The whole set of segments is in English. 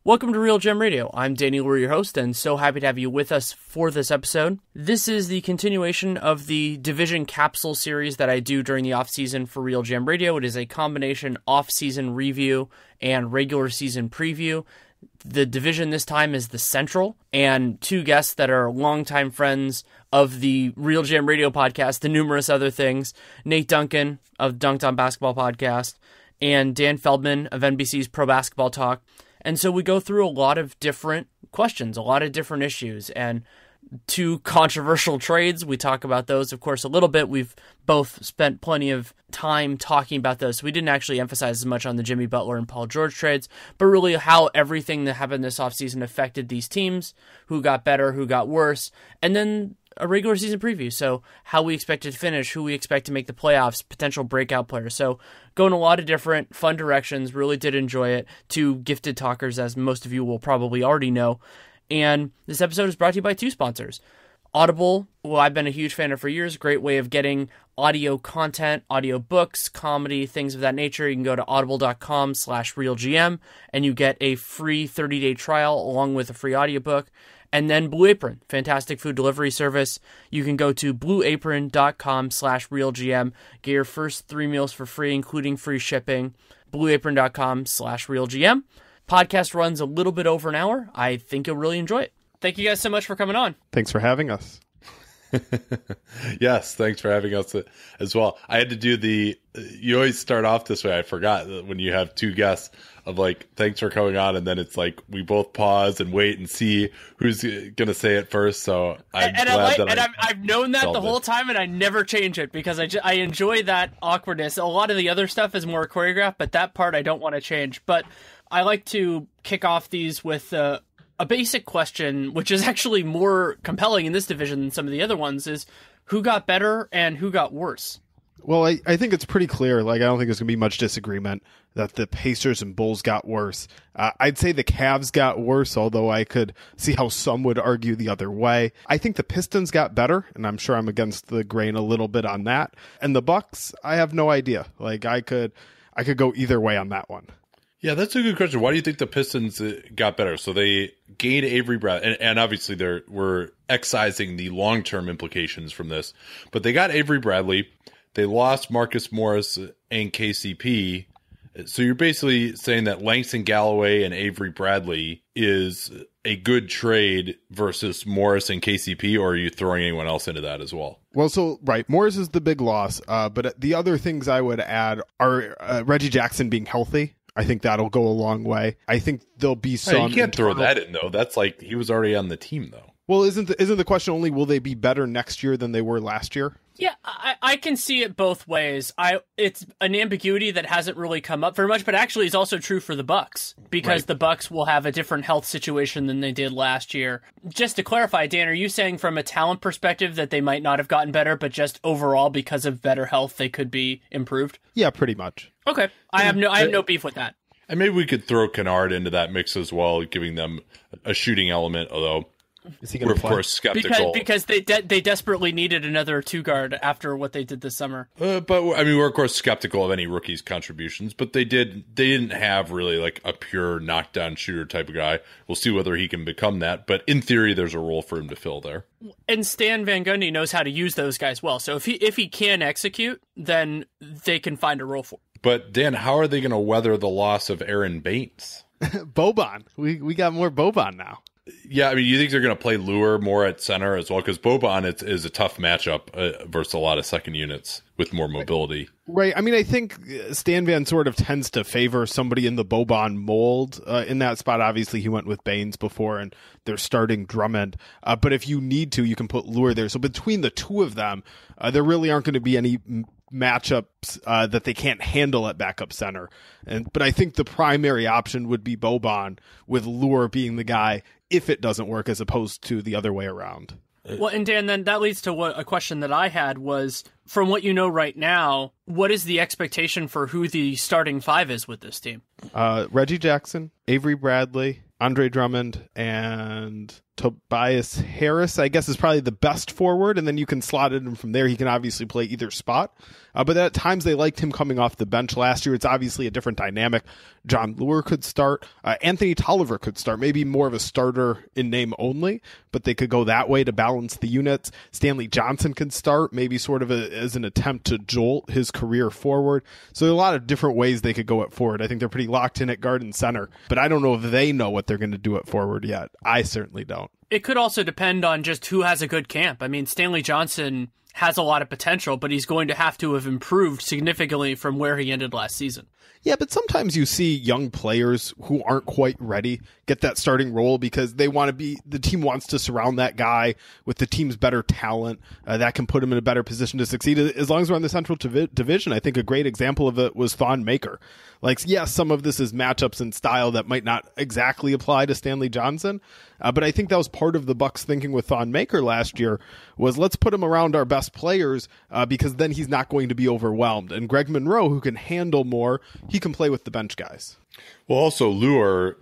Welcome to REALGM Radio. I'm Danny Leroux, your host, and so happy to have you with us for this episode. This is the continuation of the Division Capsule series that I do during the off-season for REALGM Radio. It is a combination off-season review and regular season preview. The division this time is the Central, and two guests that are longtime friends of the REALGM Radio podcast and numerous other things, Nate Duncan of Dunc'd on Basketball podcast, and Dan Feldman of NBC's Pro Basketball Talk. And so we go through a lot of different questions, a lot of different issues, and two controversial trades. We talk about those, of course, a little bit. We've both spent plenty of time talking about those. So we didn't actually emphasize as much on the Jimmy Butler and Paul George trades, but really how everything that happened this offseason affected these teams, who got better, who got worse, and then a regular season preview. So how we expect it to finish, who we expect to make the playoffs, potential breakout players. So going a lot of different fun directions. Really did enjoy it. Two gifted talkers, as most of you will probably already know. And this episode is brought to you by two sponsors. Audible, well, I've been a huge fan of for years. Great way of getting audio content, audio books, comedy, things of that nature. You can go to audible.com/RealGM and you get a free 30-day trial along with a free audiobook. And then Blue Apron, fantastic food delivery service. You can go to blueapron.com/RealGM, get your first 3 meals for free, including free shipping. blueapron.com/RealGM. Podcast runs a little bit over an hour. I think you'll really enjoy it. Thank you guys so much for coming on. Thanks for having us. Yes, thanks for having us as well. I had to do you always start off this way. I forgot that when you have two guests of like, thanks for coming on. And then it's like, we both pause and wait and see who's going to say it first. So I've known that the whole time and I never change it because I enjoy that awkwardness. A lot of the other stuff is more choreographed, but that part I don't want to change. But I like to kick off these with a basic question, which is actually more compelling in this division than some of the other ones, is who got better and who got worse? Well, I think it's pretty clear. I don't think there's going to be much disagreement that the Pacers and Bulls got worse. I'd say the Cavs got worse, although I could see how some would argue the other way. I think the Pistons got better, and I'm sure I'm against the grain a little bit on that. And the Bucks, I have no idea. I could go either way on that one. Yeah, that's a good question. Why do you think the Pistons got better? So they gained Avery Bradley, and obviously we're excising the long-term implications from this, but they got Avery Bradley. They lost Marcus Morris and KCP. So you're basically saying that Langston Galloway and Avery Bradley is a good trade versus Morris and KCP, or are you throwing anyone else into that as well? Well, so, right, Morris is the big loss, but the other things I would add are Reggie Jackson being healthy. I think that'll go a long way. I think there'll be some... You can't throw that in, though. That's like, he was already on the team, though. Well, isn't the question only, will they be better next year than they were last year? Yeah, I can see it both ways. It's an ambiguity that hasn't really come up very much, but actually it's also true for the Bucks, because the Bucks will have a different health situation than they did last year. Just to clarify, Dan, are you saying from a talent perspective that they might not have gotten better, but just overall because of better health they could be improved? Yeah, pretty much. Okay, I have no beef with that. And maybe we could throw Kennard into that mix as well, giving them a shooting element, although we're of course skeptical. Because they desperately needed another two guard after what they did this summer. But I mean, we're of course skeptical of any rookies' contributions, but they didn't have really like a pure knockdown shooter type of guy. We'll see whether he can become that, but in theory, there's a role for him to fill there. And Stan Van Gundy knows how to use those guys well. So if he can execute, then they can find a role for him. But Dan, how are they going to weather the loss of Aaron Baines? Boban. We got more Boban now. Yeah, I mean, you think they're going to play Lure more at center as well? Because Boban is a tough matchup versus a lot of second units with more mobility. Right. I mean, I think Stan Van sort of tends to favor somebody in the Boban mold in that spot. Obviously, he went with Baines before, and they're starting Drummond. But if you need to, you can put Lure there. So between the two of them, there really aren't going to be any matchups that they can't handle at backup center. But I think the primary option would be Boban, with Lure being the guy if it doesn't work, as opposed to the other way around. Well, and Dan, then that leads to a question that I had was, from what you know right now, what is the expectation for who the starting five is with this team? Reggie Jackson, Avery Bradley, Andre Drummond, and Tobias Harris, I guess, is probably the best forward, and then you can slot it in from there. He can obviously play either spot. But at times they liked him coming off the bench last year. It's obviously a different dynamic. John Leroux could start. Anthony Tolliver could start, maybe more of a starter in name only, but they could go that way to balance the units. Stanley Johnson can start, maybe sort of as an attempt to jolt his career forward. So there are a lot of different ways they could go at forward. I think they're pretty locked in at guard and center, but I don't know if they know what they're going to do at forward yet. I certainly don't. It could also depend on just who has a good camp. I mean, Stanley Johnson has a lot of potential, but he's going to have improved significantly from where he ended last season. Yeah, but sometimes you see young players who aren't quite ready get that starting role because they want to be, the team wants to surround that guy with the team's better talent that can put him in a better position to succeed. As long as we're in the Central Division, I think a great example of it was Thon Maker. Like, yes, some of this is matchups and style that might not exactly apply to Stanley Johnson, but I think that was part of the Bucks thinking with Thon Maker last year was let's put him around our best players because then he's not going to be overwhelmed. And Greg Monroe, who can handle more, he can play with the bench guys. Well, also Leroux,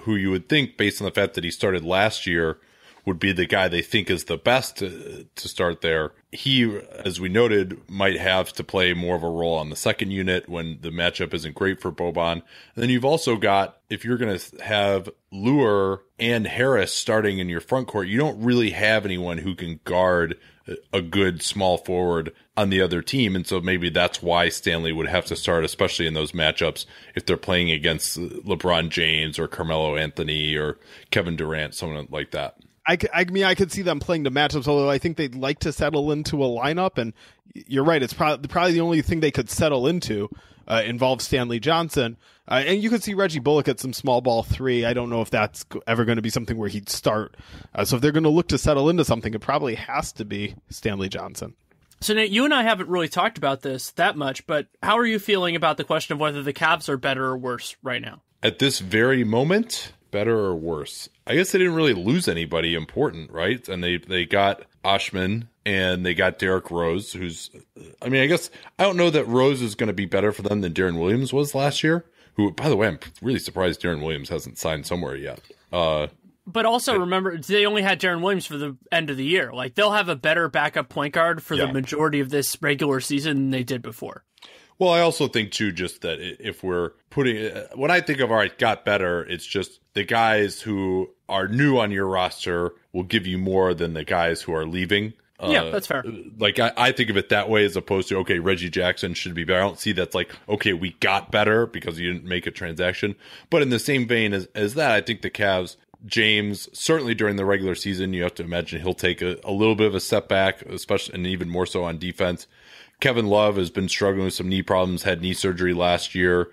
who you would think based on the fact that he started last year would be the guy they think is the best to start there. He, as we noted, might have to play more of a role on the second unit when the matchup isn't great for Boban. And then you've also got, if you're going to have Leroux and Harris starting in your front court, you don't really have anyone who can guard a good small forward on the other team. And so maybe that's why Stanley would have to start, especially in those matchups, if they're playing against LeBron James or Carmelo Anthony or Kevin Durant, someone like that. I mean, I could see them playing the matchups, although I think they'd like to settle into a lineup. And you're right, it's probably the only thing they could settle into involves Stanley Johnson. And you could see Reggie Bullock at some small ball three. I don't know if that's ever going to be something where he'd start. So if they're going to look to settle into something, it probably has to be Stanley Johnson. So, Nate, you and I haven't really talked about this that much, but how are you feeling about the question of whether the Cavs are better or worse right now? At this very moment, better or worse? I guess they didn't really lose anybody important, right? And they got Oshman and they got Derrick Rose, who's, I mean, I guess, I don't know that Rose is going to be better for them than Deron Williams was last year, who, by the way, I'm really surprised Deron Williams hasn't signed somewhere yet. But also remember, they only had Deron Williams for the end of the year. Like, they'll have a better backup point guard for the majority of this regular season than they did before. Well, I also think, too, just that if we're putting, when I think of, all right, got better, it's just the guys who are new on your roster will give you more than the guys who are leaving. Yeah, that's fair. Like, I think of it that way as opposed to, okay, Reggie Jackson should be better. I don't see that's like, okay, we got better because you didn't make a transaction. But in the same vein as that, I think the Cavs, James, certainly during the regular season, you have to imagine he'll take a little bit of a step back, especially, and even more so on defense. Kevin Love has been struggling with some knee problems, had knee surgery last year,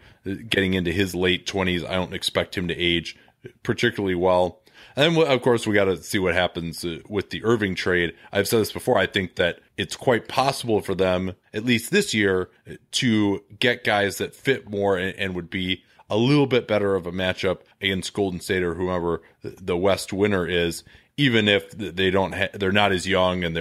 getting into his late 20s. I don't expect him to age particularly well. And then, of course, we got to see what happens with the Irving trade. I've said this before. I think that it's quite possible for them, at least this year, to get guys that fit more and would be a little bit better of a matchup against Golden State or whoever the West winner is, even if they they're not as young and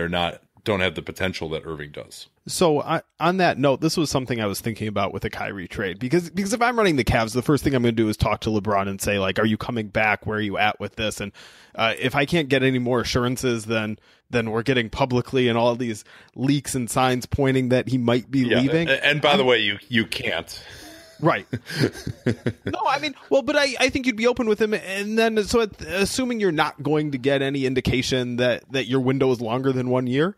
don't have the potential that Irving does. So on that note, this was something I was thinking about with the Kyrie trade because if I'm running the Cavs, the first thing I'm going to do is talk to LeBron and say, like, are you coming back? Where are you at with this? And if I can't get any more assurances than we're getting publicly and all of these leaks and signs pointing that he might be leaving. And by the way, you can't. Right. No, I mean, well, but I think you'd be open with him. And then, so assuming you're not going to get any indication that your window is longer than 1 year,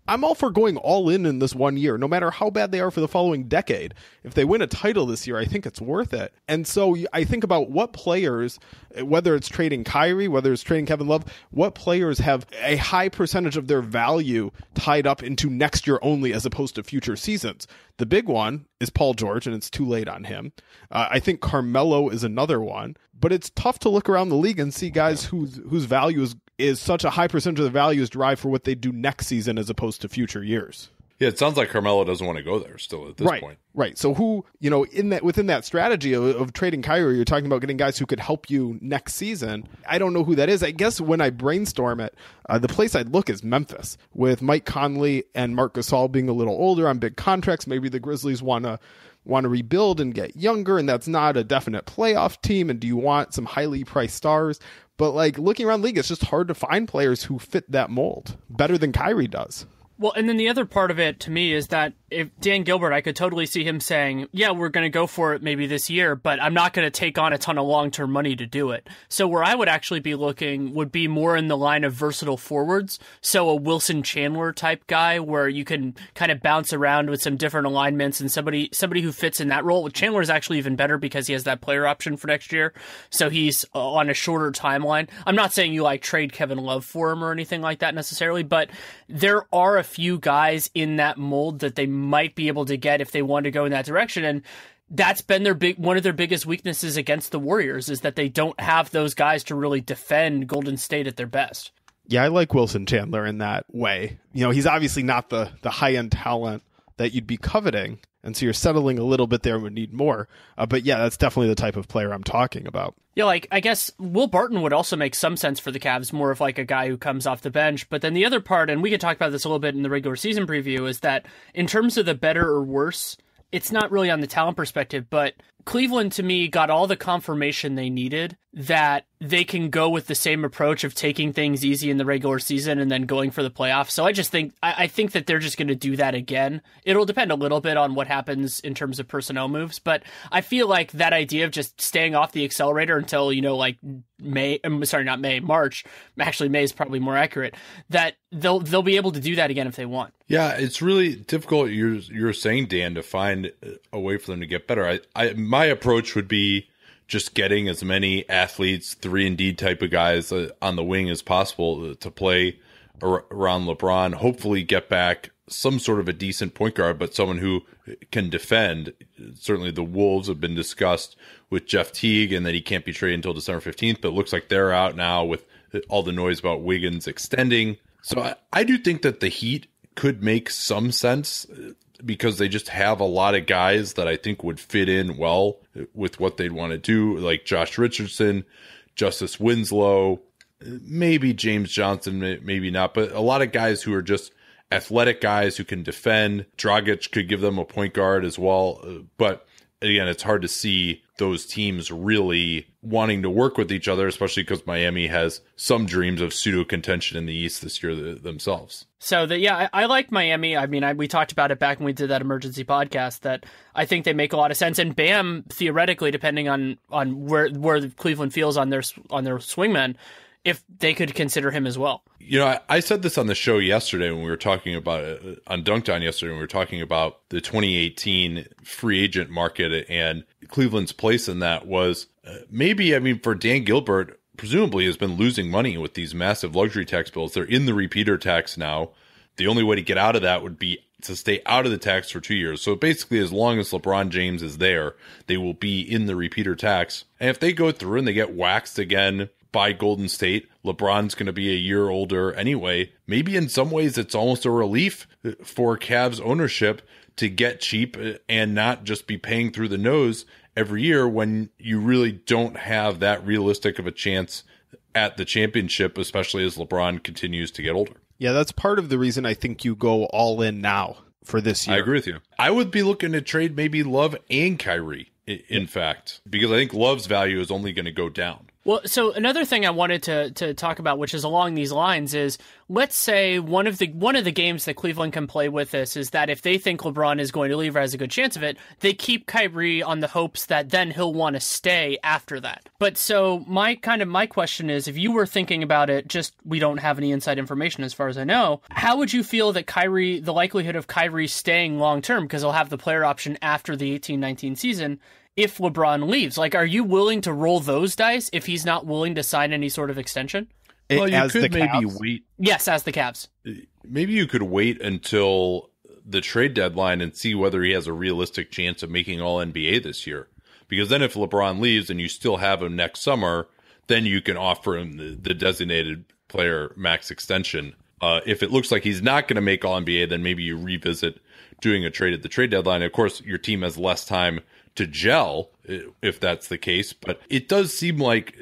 I'm all for going all in this 1 year, no matter how bad they are for the following decade. If they win a title this year, I think it's worth it. And so I think about what players, whether it's trading Kyrie, whether it's trading Kevin Love, what players have a high percentage of their value tied up into next year only as opposed to future seasons. The big one is Paul George, and it's too late on him. I think Carmelo is another one, but it's tough to look around the league and see guys whose value is such a high percentage of the value is derived for what they do next season as opposed to future years. Yeah, it sounds like Carmelo doesn't want to go there still at this point. Right. So who, within that strategy of trading Kyrie, you're talking about getting guys who could help you next season. I don't know who that is. I guess when I brainstorm it, the place I'd look is Memphis, with Mike Conley and Marc Gasol being a little older on big contracts. Maybe the Grizzlies want to rebuild and get younger, and that's not a definite playoff team. And do you want some highly priced stars? But like looking around the league, it's just hard to find players who fit that mold better than Kyrie does. Well, and then the other part of it to me is that if Dan Gilbert, I could totally see him saying, yeah, we're going to go for it maybe this year, but I'm not going to take on a ton of long-term money to do it. So where I would actually be looking would be more in the line of versatile forwards. So a Wilson Chandler type guy where you can kind of bounce around with some different alignments and somebody who fits in that role. Chandler is actually even better because he has that player option for next year. So he's on a shorter timeline. I'm not saying you like trade Kevin Love for him or anything like that necessarily, but there are a few guys in that mold that they might be able to get if they want to go in that direction. And that's been one of their biggest weaknesses against the Warriors is that they don't have those guys to really defend Golden State at their best. Yeah, I like Wilson Chandler in that way. You know, he's obviously not the high-end talent that you'd be coveting, and so you're settling a little bit there and would need more. But yeah, that's definitely the type of player I'm talking about. Yeah, like, I guess Will Barton would also make some sense for the Cavs, more of like a guy who comes off the bench. But then the other part, and we could talk about this a little bit in the regular season preview, is that in terms of the better or worse, it's not really on the talent perspective, but Cleveland, to me, got all the confirmation they needed that they can go with the same approach of taking things easy in the regular season and then going for the playoffs. So I think that they're just going to do that again. It'll depend a little bit on what happens in terms of personnel moves, but I feel like that idea of just staying off the accelerator until, like March, actually May is probably more accurate, that they'll be able to do that again if they want. Yeah, it's really difficult, you're saying, Dan, to find a way for them to get better. My approach would be just getting as many athletes, 3-and-D type of guys on the wing as possible to play around LeBron, hopefully get back some sort of a decent point guard, but someone who can defend. Certainly the Wolves have been discussed with Jeff Teague and that he can't be traded until December 15th, but it looks like they're out now with all the noise about Wiggins extending. So I do think that the Heat could make some sense because they just have a lot of guys that I think would fit in well with what they'd want to do, like Josh Richardson, Justice Winslow, maybe James Johnson, maybe not, but a lot of guys who are just athletic guys who can defend. Dragic could give them a point guard as well. But again, it's hard to see those teams really wanting to work with each other, especially because Miami has some dreams of pseudo contention in the East this year themselves. So I like Miami. I mean, we talked about it back when we did that emergency podcast, that I think they make a lot of sense. And Bam, theoretically, depending on where Cleveland feels on their swingmen, if they could consider him as well. I said this on the show yesterday when we were talking about it, on Dunc'd yesterday, when we were talking about the 2018 free agent market and Cleveland's place in that was for Dan Gilbert, presumably has been losing money with these massive luxury tax bills. They're in the repeater tax now. The only way to get out of that would be to stay out of the tax for 2 years. So basically, as long as LeBron James is there, they will be in the repeater tax. And if they go through and they get waxed again by Golden State, LeBron's going to be a year older anyway. Maybe in some ways it's almost a relief for Cavs ownership to get cheap and not just be paying through the nose every year when you really don't have that realistic of a chance at the championship, especially as LeBron continues to get older. Yeah, that's part of the reason I think you go all in now for this year. I agree with you. I would be looking to trade maybe Love and Kyrie, in fact, because I think Love's value is only going to go down. Well, so another thing I wanted to talk about, which is along these lines, is let's say one of the games that Cleveland can play with this is that if they think LeBron is going to leave or has a good chance of it, they keep Kyrie on the hopes that then he'll want to stay after that. But so my question is, if you were thinking about it, just we don't have any inside information as far as I know, how would you feel that the likelihood of Kyrie staying long term, because he'll have the player option after the 18-19 season, if LeBron leaves? Like, are you willing to roll those dice if he's not willing to sign any sort of extension? Well, you as could maybe Cavs? wait. Yes, as the Cavs. Maybe you could wait until the trade deadline and see whether he has a realistic chance of making All-NBA this year. Because then if LeBron leaves and you still have him next summer, then you can offer him the designated player max extension. If it looks like he's not going to make All-NBA, then maybe you revisit doing a trade at the trade deadline. Of course, your team has less time to gel if that's the case. But it does seem like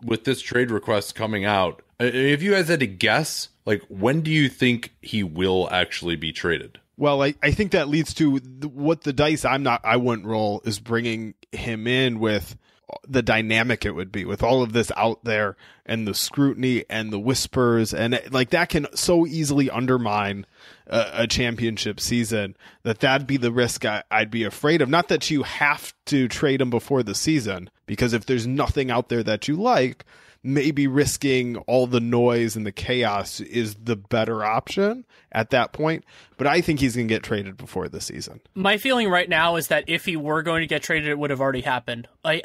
with this trade request coming out, if you guys had to guess, like, when do you think he will actually be traded? Well, I think that leads to what the dice I wouldn't roll is bringing him in with the dynamic it would be with all of this out there and the scrutiny and the whispers, and like that can so easily undermine a championship season. That'd be the risk I'd be afraid of. Not that you have to trade him before the season, because if there's nothing out there that you like, maybe risking all the noise and the chaos is the better option at that point. But I think he's going to get traded before the season. My feeling right now is that if he were going to get traded, it would have already happened. The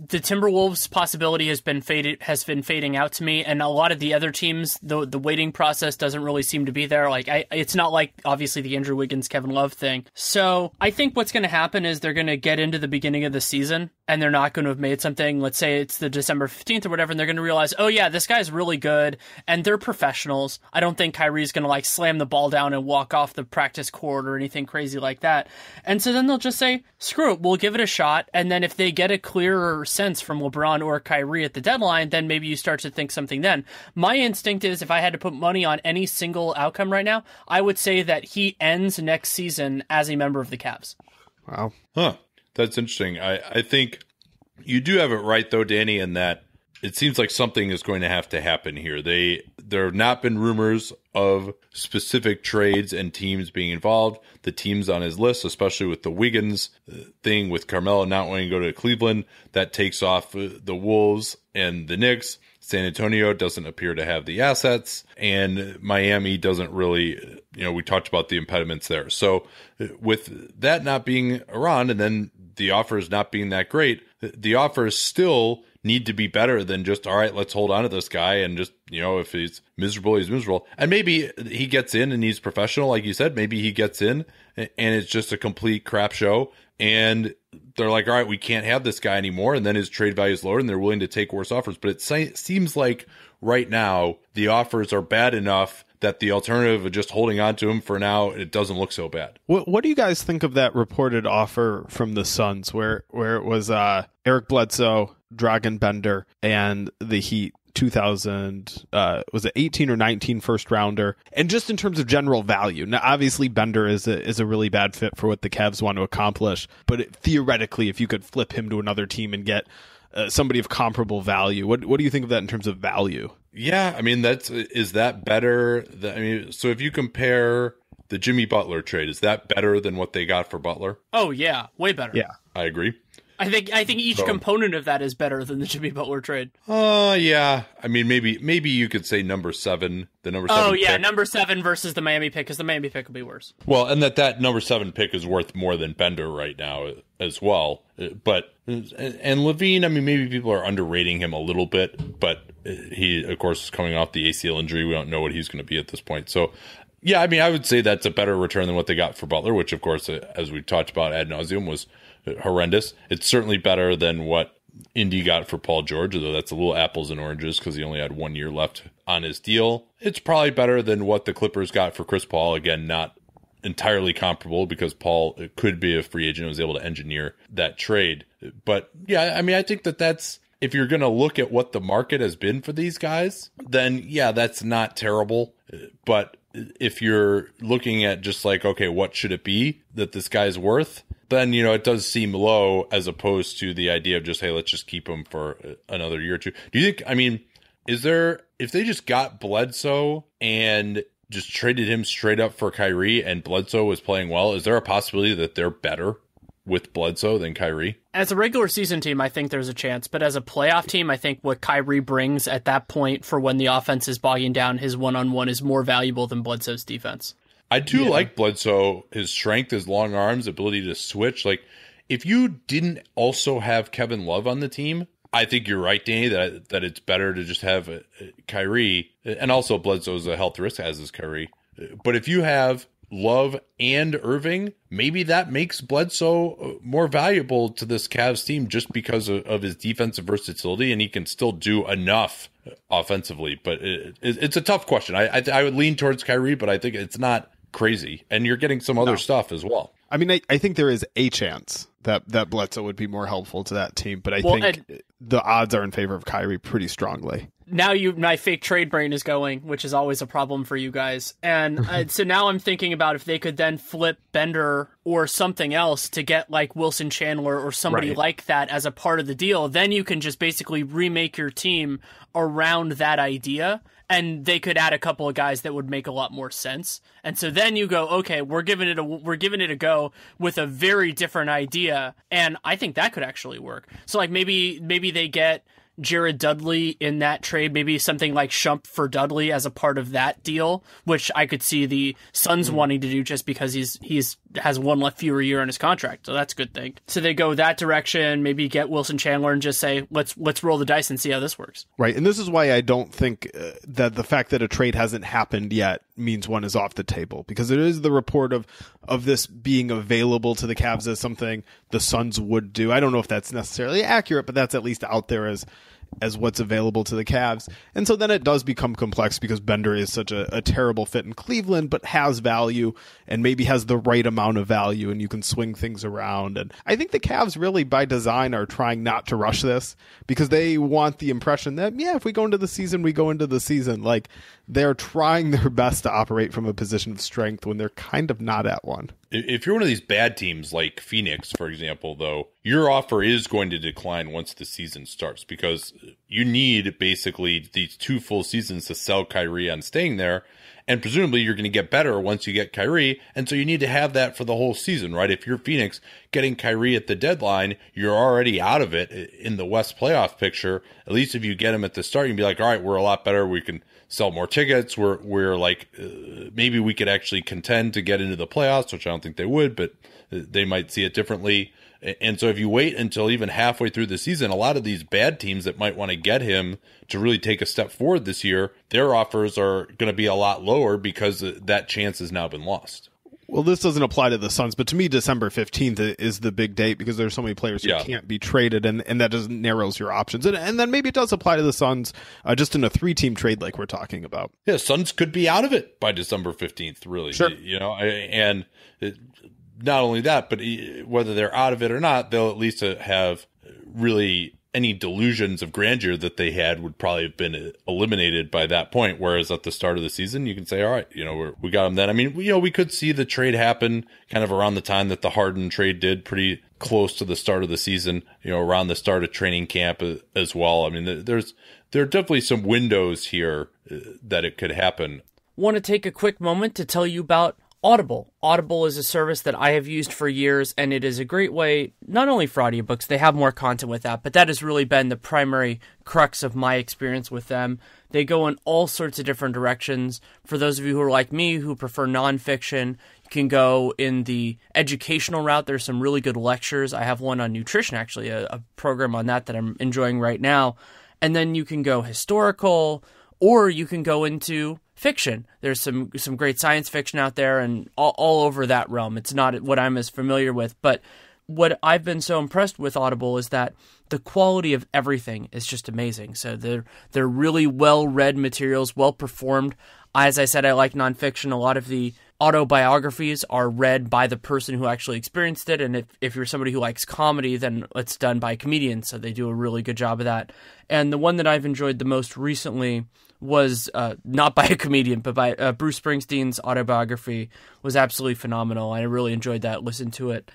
Timberwolves possibility has been fading out to me, and a lot of the other teams, the waiting process doesn't really seem to be there. It's not like obviously the Andrew Wiggins, Kevin Love thing. So I think what's going to happen is they're going to get into the beginning of the season, and they're not going to have made something. Let's say it's the December 15th or whatever, and they're going to realize, oh yeah, this guy's really good, and they're professionals. I don't think Kyrie's going to slam the ball down and walk off the practice court or anything crazy like that. And so then they'll just say, screw it, we'll give it a shot. And then if they get a clearer sense from LeBron or Kyrie at the deadline, then maybe you start to think something then. My instinct is, if I had to put money on any single outcome right now, I would say that he ends next season as a member of the Cavs. Wow. Huh. That's interesting. I think you do have it right, though, Danny, in that it seems like something is going to have to happen here. There have not been rumors of specific trades and teams being involved. The teams on his list, especially with the Wiggins thing, with Carmelo not wanting to go to Cleveland, that takes off the Wolves and the Knicks. San Antonio doesn't appear to have the assets, and Miami doesn't really, we talked about the impediments there. So with that not being around, and then the offers not being that great, the offers still need to be better than just, all right, let's hold on to this guy, and just, if he's miserable, he's miserable. And maybe he gets in and he's professional, like you said. Maybe he gets in and it's just a complete crap show, and they're like, all right, we can't have this guy anymore, and then his trade value is lower and they're willing to take worse offers. But it seems like right now the offers are bad enough that the alternative of just holding on to him for now, it doesn't look so bad. What do you guys think of that reported offer from the Suns where it was Eric Bledsoe, Dragan Bender, and the Heat 2000, was it 18 or 19 first rounder? And just in terms of general value, now obviously Bender is a really bad fit for what the Cavs want to accomplish, but theoretically, if you could flip him to another team and get somebody of comparable value, what do you think of that in terms of value? Yeah, I mean, is that better? So if you compare the Jimmy Butler trade, is that better than what they got for Butler? Oh yeah, way better. Yeah, I agree. I think each component of that is better than the Jimmy Butler trade. Yeah. I mean, maybe you could say number 7, the number 7. Oh yeah, pick. number 7 versus the Miami pick, because the Miami pick will be worse. Well, and that number 7 pick is worth more than Bender right now as well. But and Levine, I mean, maybe people are underrating him a little bit, but he, of course, is coming off the ACL injury. We don't know what he's going to be at this point. So, yeah, I mean, I would say that's a better return than what they got for Butler, which, of course, as we talked about ad nauseum, was horrendous. It's certainly better than what Indy got for Paul George, although that's a little apples and oranges because he only had 1 year left on his deal. It's probably better than what the Clippers got for Chris Paul. Again, not entirely comparable because Paul could be a free agent and was able to engineer that trade. But yeah, I mean, I think that's, if you're going to look at what the market has been for these guys, then yeah, that's not terrible. But if you're looking at just like, okay, what should it be that this guy's worth? Then, it does seem low as opposed to the idea of just, hey, let's just keep him for another year or two. Do you think, I mean, if they just got Bledsoe and just traded him straight up for Kyrie and Bledsoe was playing well, is there a possibility that they're better with Bledsoe than Kyrie? As a regular season team, I think there's a chance. But as a playoff team, I think what Kyrie brings at that point for when the offense is bogging down, his one-on-one is more valuable than Bledsoe's defense. I do like Bledsoe, his strength, his long arms, ability to switch. Like, if you didn't also have Kevin Love on the team, I think you're right, Danny, that it's better to just have Kyrie. And also Bledsoe is a health risk, as is Kyrie. But if you have Love and Irving, maybe that makes Bledsoe more valuable to this Cavs team just because of his defensive versatility, and he can still do enough offensively. But it's a tough question. I would lean towards Kyrie, but I think it's not crazy. And you're getting some other stuff as well. I mean, I think there is a chance that Bledsoe would be more helpful to that team. But I think the odds are in favor of Kyrie pretty strongly. Now my fake trade brain is going, which is always a problem for you guys. And so now I'm thinking about if they could then flip Bender or something else to get like Wilson Chandler or somebody like that as a part of the deal. Then you can just basically remake your team around that idea. And they could add a couple of guys that would make a lot more sense. And so then you go, okay, we're giving it a go with a very different idea. And I think that could actually work. So like maybe they get Jared Dudley in that trade, maybe something like Shump for Dudley as a part of that deal, which I could see the Suns wanting to do just because he's has one fewer year in his contract. So that's a good thing. So they go that direction, maybe get Wilson Chandler and just say, let's roll the dice and see how this works. Right. And this is why I don't think that the fact that a trade hasn't happened yet means one is off the table, because there is the report of this being available to the Cavs as something the Suns would do. I don't know if that's necessarily accurate, but that's at least out there as what's available to the Cavs. And so then it does become complex because Bender is such a terrible fit in Cleveland, but has value and maybe has the right amount of value, and you can swing things around. And I think the Cavs really by design are trying not to rush this because they want the impression that, if we go into the season, we go into the season. Like, they're trying their best to operate from a position of strength when they're kind of not at one. If you're one of these bad teams like Phoenix, for example, though, your offer is going to decline once the season starts because you need basically these 2 full seasons to sell Kyrie on staying there. And presumably you're going to get better once you get Kyrie. And so you need to have that for the whole season, right? If you're Phoenix getting Kyrie at the deadline, you're already out of it in the West playoff picture. At least if you get him at the start, you can be like, all right, we're a lot better. We can sell more tickets. We're like, maybe we could actually contend to get into the playoffs, which I don't think they would, but they might see it differently. And so if you wait until even halfway through the season, a lot of these bad teams that might want to get him to really take a step forward this year, their offers are going to be a lot lower because that chance has now been lost. Well, this doesn't apply to the Suns, but to me, December 15th is the big date because there's so many players who can't be traded, and that just narrows your options. And then maybe it does apply to the Suns just in a 3-team trade like we're talking about. Yeah, Suns could be out of it by December 15th, really. Sure. And not only that, but whether they're out of it or not, they'll at least have really any delusions of grandeur that they had would probably have been eliminated by that point. Whereas at the start of the season, you can say, all right, we got them then. I mean, we could see the trade happen kind of around the time that the Harden trade did, pretty close to the start of the season, around the start of training camp as well. I mean, there are definitely some windows here that it could happen. Want to take a quick moment to tell you about Audible. Audible is a service that I have used for years, and it is a great way, not only for audiobooks, they have more content with that, but that has really been the primary crux of my experience with them. They go in all sorts of different directions. For those of you who are like me, who prefer nonfiction, you can go in the educational route. There's some really good lectures. I have one on nutrition, actually, a program on that I'm enjoying right now. And then you can go historical, or you can go into fiction. There's some great science fiction out there and all over that realm. It's not what I'm as familiar with, but what I've been so impressed with Audible is that the quality of everything is just amazing. So they're really well-read materials, well-performed. As I said, I like nonfiction. A lot of the autobiographies are read by the person who actually experienced it, and if you're somebody who likes comedy, then it's done by comedians, so they do a really good job of that. And the one that I've enjoyed the most recently was not by a comedian, but by Bruce Springsteen's autobiography. Was absolutely phenomenal. I really enjoyed that. Listened to it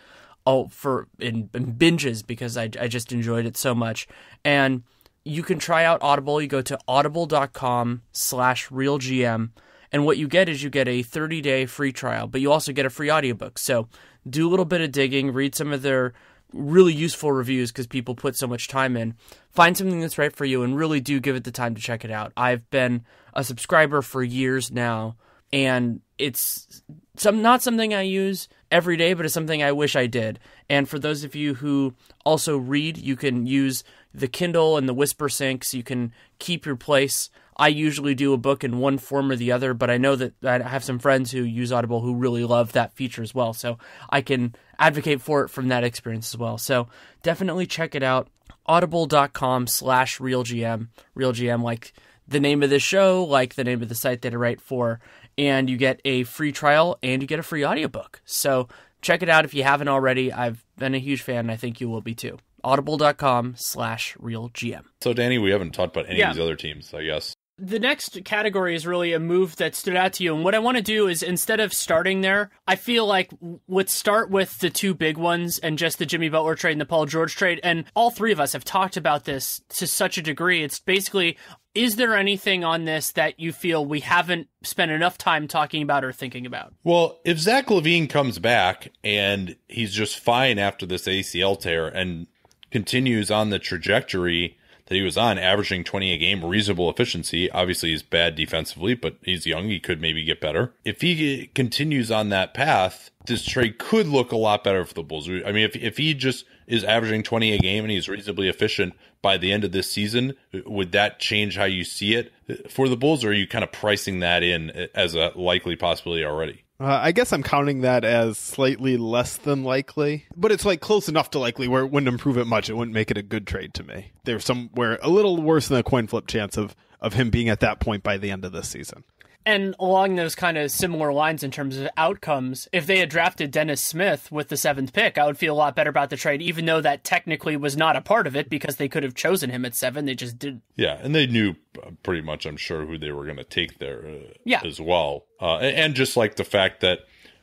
in binges because I just enjoyed it so much. And you can try out Audible. You go to audible.com/RealGM, and what you get is you get a 30-day free trial, but you also get a free audiobook. So do a little bit of digging, read some of their really useful reviews because people put so much time in. Find something that's right for you and really do give it the time to check it out. I've been a subscriber for years now, and it's not something I use every day, but it's something I wish I did. And for those of you who also read, you can use the Kindle and the Whisper Sync so you can keep your place. I usually do a book in one form or the other, but I know that I have some friends who use Audible who really love that feature as well. So I can advocate for it from that experience as well. So definitely check it out. Audible.com/RealGM. RealGM, like the name of the show, like the name of the site that I write for. And you get a free trial and you get a free audiobook. So check it out if you haven't already. I've been a huge fan, and I think you will be too. Audible.com/RealGM. So, Danny, we haven't talked about any of these other teams, I guess. The next category is really a move that stood out to you. And what I want to do is, instead of starting there, I feel like let's start with the two big ones and just the Jimmy Butler trade and the Paul George trade. And all three of us have talked about this to such a degree. It's basically, is there anything on this that you feel we haven't spent enough time talking about or thinking about? Well, if Zach LaVine comes back and he's just fine after this ACL tear and continues on the trajectory that he was on, averaging 20 a game, reasonable efficiency. Obviously, he's bad defensively, but he's young. He could maybe get better. If he continues on that path, this trade could look a lot better for the Bulls. I mean, if he just is averaging 20 a game and he's reasonably efficient by the end of this season, would that change how you see it for the Bulls, or are you kind of pricing that in as a likely possibility already? I guess I'm counting that as slightly less than likely, but it's like close enough to likely where it wouldn't improve it much. It wouldn't make it a good trade to me. There's somewhere a little worse than a coin flip chance of him being at that point by the end of this season. And along those kind of similar lines in terms of outcomes, if they had drafted Dennis Smith with the 7th pick, I would feel a lot better about the trade, even though that technically was not a part of it because they could have chosen him at 7. They just did. Yeah, and they knew pretty much, I'm sure, who they were going to take there as well. And just like the fact that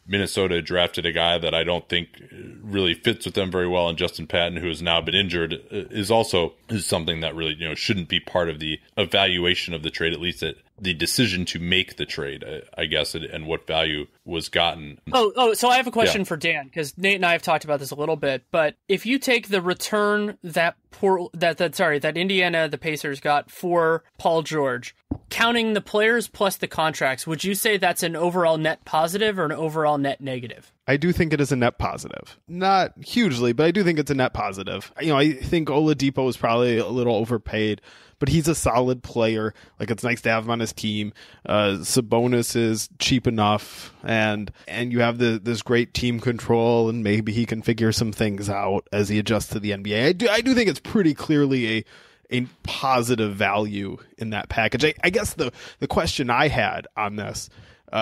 Minnesota drafted a guy that I don't think really fits with them very well, and Justin Patton, who has now been injured, is something that really shouldn't be part of the evaluation of the trade, at least the decision to make the trade, I guess, and what value was gotten. So I have a question for Dan, because Nate and I have talked about this a little bit, but if you take the return that Indiana, the Pacers got for Paul George, counting the players plus the contracts, would you say that's an overall net positive or an overall net negative? I do think it is a net positive. Not hugely, but I do think it's a net positive. I think Oladipo is probably a little overpaid, but he's a solid player. Like, it's nice to have him on his team. Sabonis is cheap enough, and you have this great team control, and maybe he can figure some things out as he adjusts to the NBA. I do think it's pretty clearly a positive value in that package. I guess the question I had on this,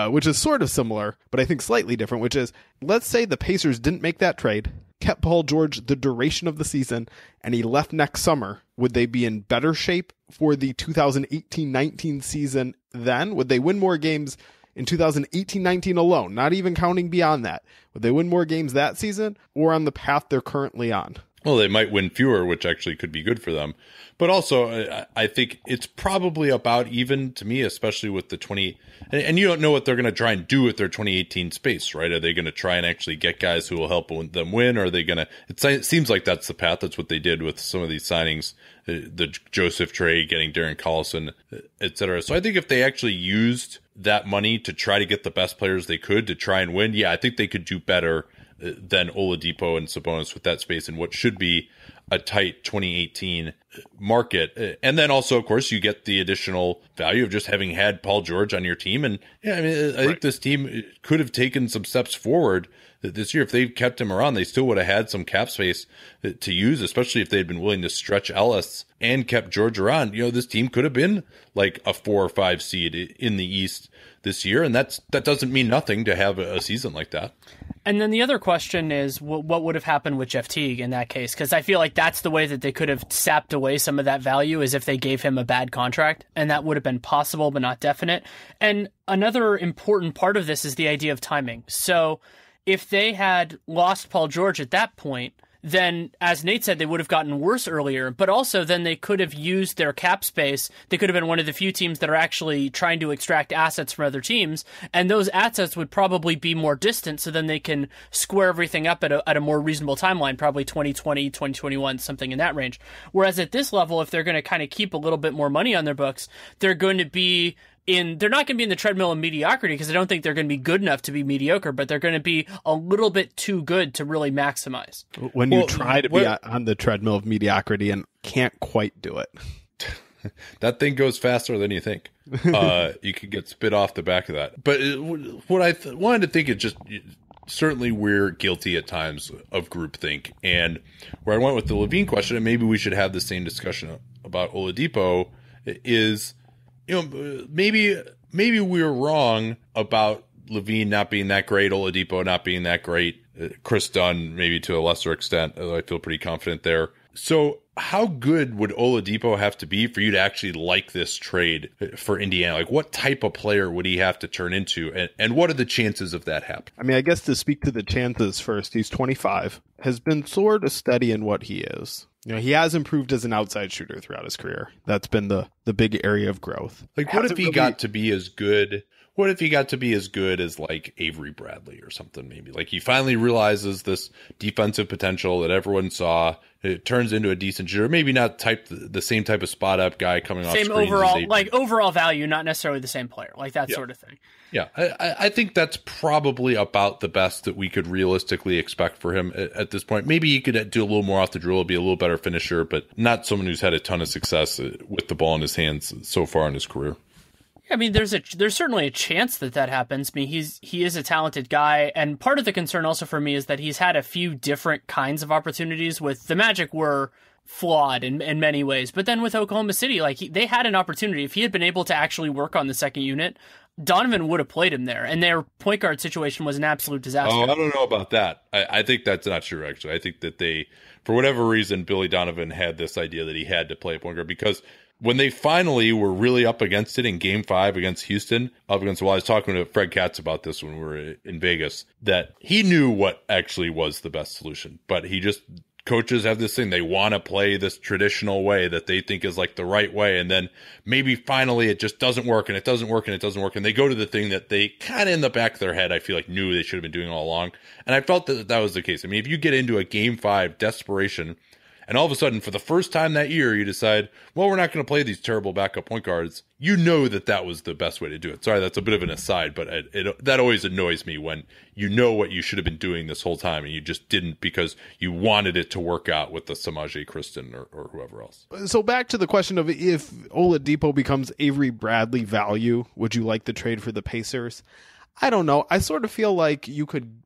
which is sort of similar, but I think slightly different, which is, let's say the Pacers didn't make that trade, kept Paul George the duration of the season, and he left next summer. Would they be in better shape for the 2018-19 season then? Would they win more games in 2018-19 alone, not even counting beyond that? Would they win more games that season or on the path they're currently on? Well, they might win fewer, which actually could be good for them. But also, I think it's probably about even to me, especially with the 20. And you don't know what they're going to try and do with their 2018 space, right? Are they going to try and actually get guys who will help them win? Or are they going to? It seems like that's the path. That's what they did with some of these signings, the Joseph trade, getting Darren Collison, et cetera. So I think if they actually used that money to try to get the best players they could to try and win, I think they could do better than Oladipo and Sabonis with that space in what should be a tight 2018 market. And then also, of course, you get the additional value of just having had Paul George on your team. And I think this team could have taken some steps forward this year. If they kept him around, they still would have had some cap space to use, especially if they'd been willing to stretch Ellis and kept George around. This team could have been like a 4 or 5 seed in the East this year. And that doesn't mean nothing to have a season like that. And then the other question is, what would have happened with Jeff Teague in that case? Because I feel like that's the way that they could have sapped away some of that value, is if they gave him a bad contract. And that would have been possible, but not definite. And another important part of this is the idea of timing. So if they had lost Paul George at that point, then, as Nate said, they would have gotten worse earlier, but also then they could have used their cap space. They could have been one of the few teams that are actually trying to extract assets from other teams, and those assets would probably be more distant, so then they can square everything up at a more reasonable timeline, probably 2020, 2021, something in that range. Whereas at this level, if they're going to kind of keep a little bit more money on their books, they're going to be they're not going to be in the treadmill of mediocrity, because I don't think they're going to be good enough to be mediocre, but they're going to be a little bit too good to really maximize. When you try to be on the treadmill of mediocrity and can't quite do it. That thing goes faster than you think. You could get spit off the back of that. But what I wanted to think is just, certainly we're guilty at times of groupthink. And where I went with the LaVine question, and maybe we should have the same discussion about Oladipo, is, maybe we were wrong about LaVine not being that great, Oladipo not being that great Chris Dunn, maybe to a lesser extent, although I feel pretty confident there. So how good would Oladipo have to be for you to actually like this trade for Indiana? Like, what type of player would he have to turn into? And what are the chances of that happening? I mean, I guess to speak to the chances first, he's 25, has been sort of steady in what he is. He has improved as an outside shooter throughout his career. That's been the big area of growth. Like, what if he got to be as good? What if he got to be as good as like Avery Bradley or something? Maybe like he finally realizes this defensive potential that everyone saw. It turns into a decent shooter. Maybe not the same type of spot up guy coming off same screens overall, like overall value, not necessarily the same player, like that sort of thing. Yeah, I think that's probably about the best that we could realistically expect for him at this point. Maybe he could do a little more off the dribble, be a little better finisher, but not someone who's had a ton of success with the ball in his hands so far in his career. I mean, there's certainly a chance that happens. I mean, he is a talented guy, and part of the concern also for me is that he's had a few different kinds of opportunities. With the Magic were flawed in many ways, but then with Oklahoma City, like they had an opportunity. If he had been able to actually work on the second unit, Donovan would have played him there, and their point guard situation was an absolute disaster. Oh, I don't know about that. I think that's not true, actually. I think that for whatever reason, Billy Donovan had this idea that he had to play point guard because when they finally were really up against it in Game 5 against Houston, I was talking to Fred Katz about this when we were in Vegas, that he knew what actually was the best solution, but coaches have this thing. They want to play this traditional way that they think is like the right way. And then maybe finally it just doesn't work and it doesn't work and it doesn't work. And they go to the thing that they kind of in the back of their head, I feel like knew they should have been doing all along. And I felt that was the case. I mean, if you get into a Game 5 desperation and all of a sudden for the first time that year, you decide, well, we're not going to play these terrible backup point guards. You know that was the best way to do it. Sorry, that's a bit of an aside, but that always annoys me when you know what you should have been doing this whole time and you just didn't because you wanted it to work out with the Samaje Cristone or whoever else. So back to the question of if Oladipo becomes Avery Bradley value, would you like the trade for the Pacers? I don't know. I sort of feel like you could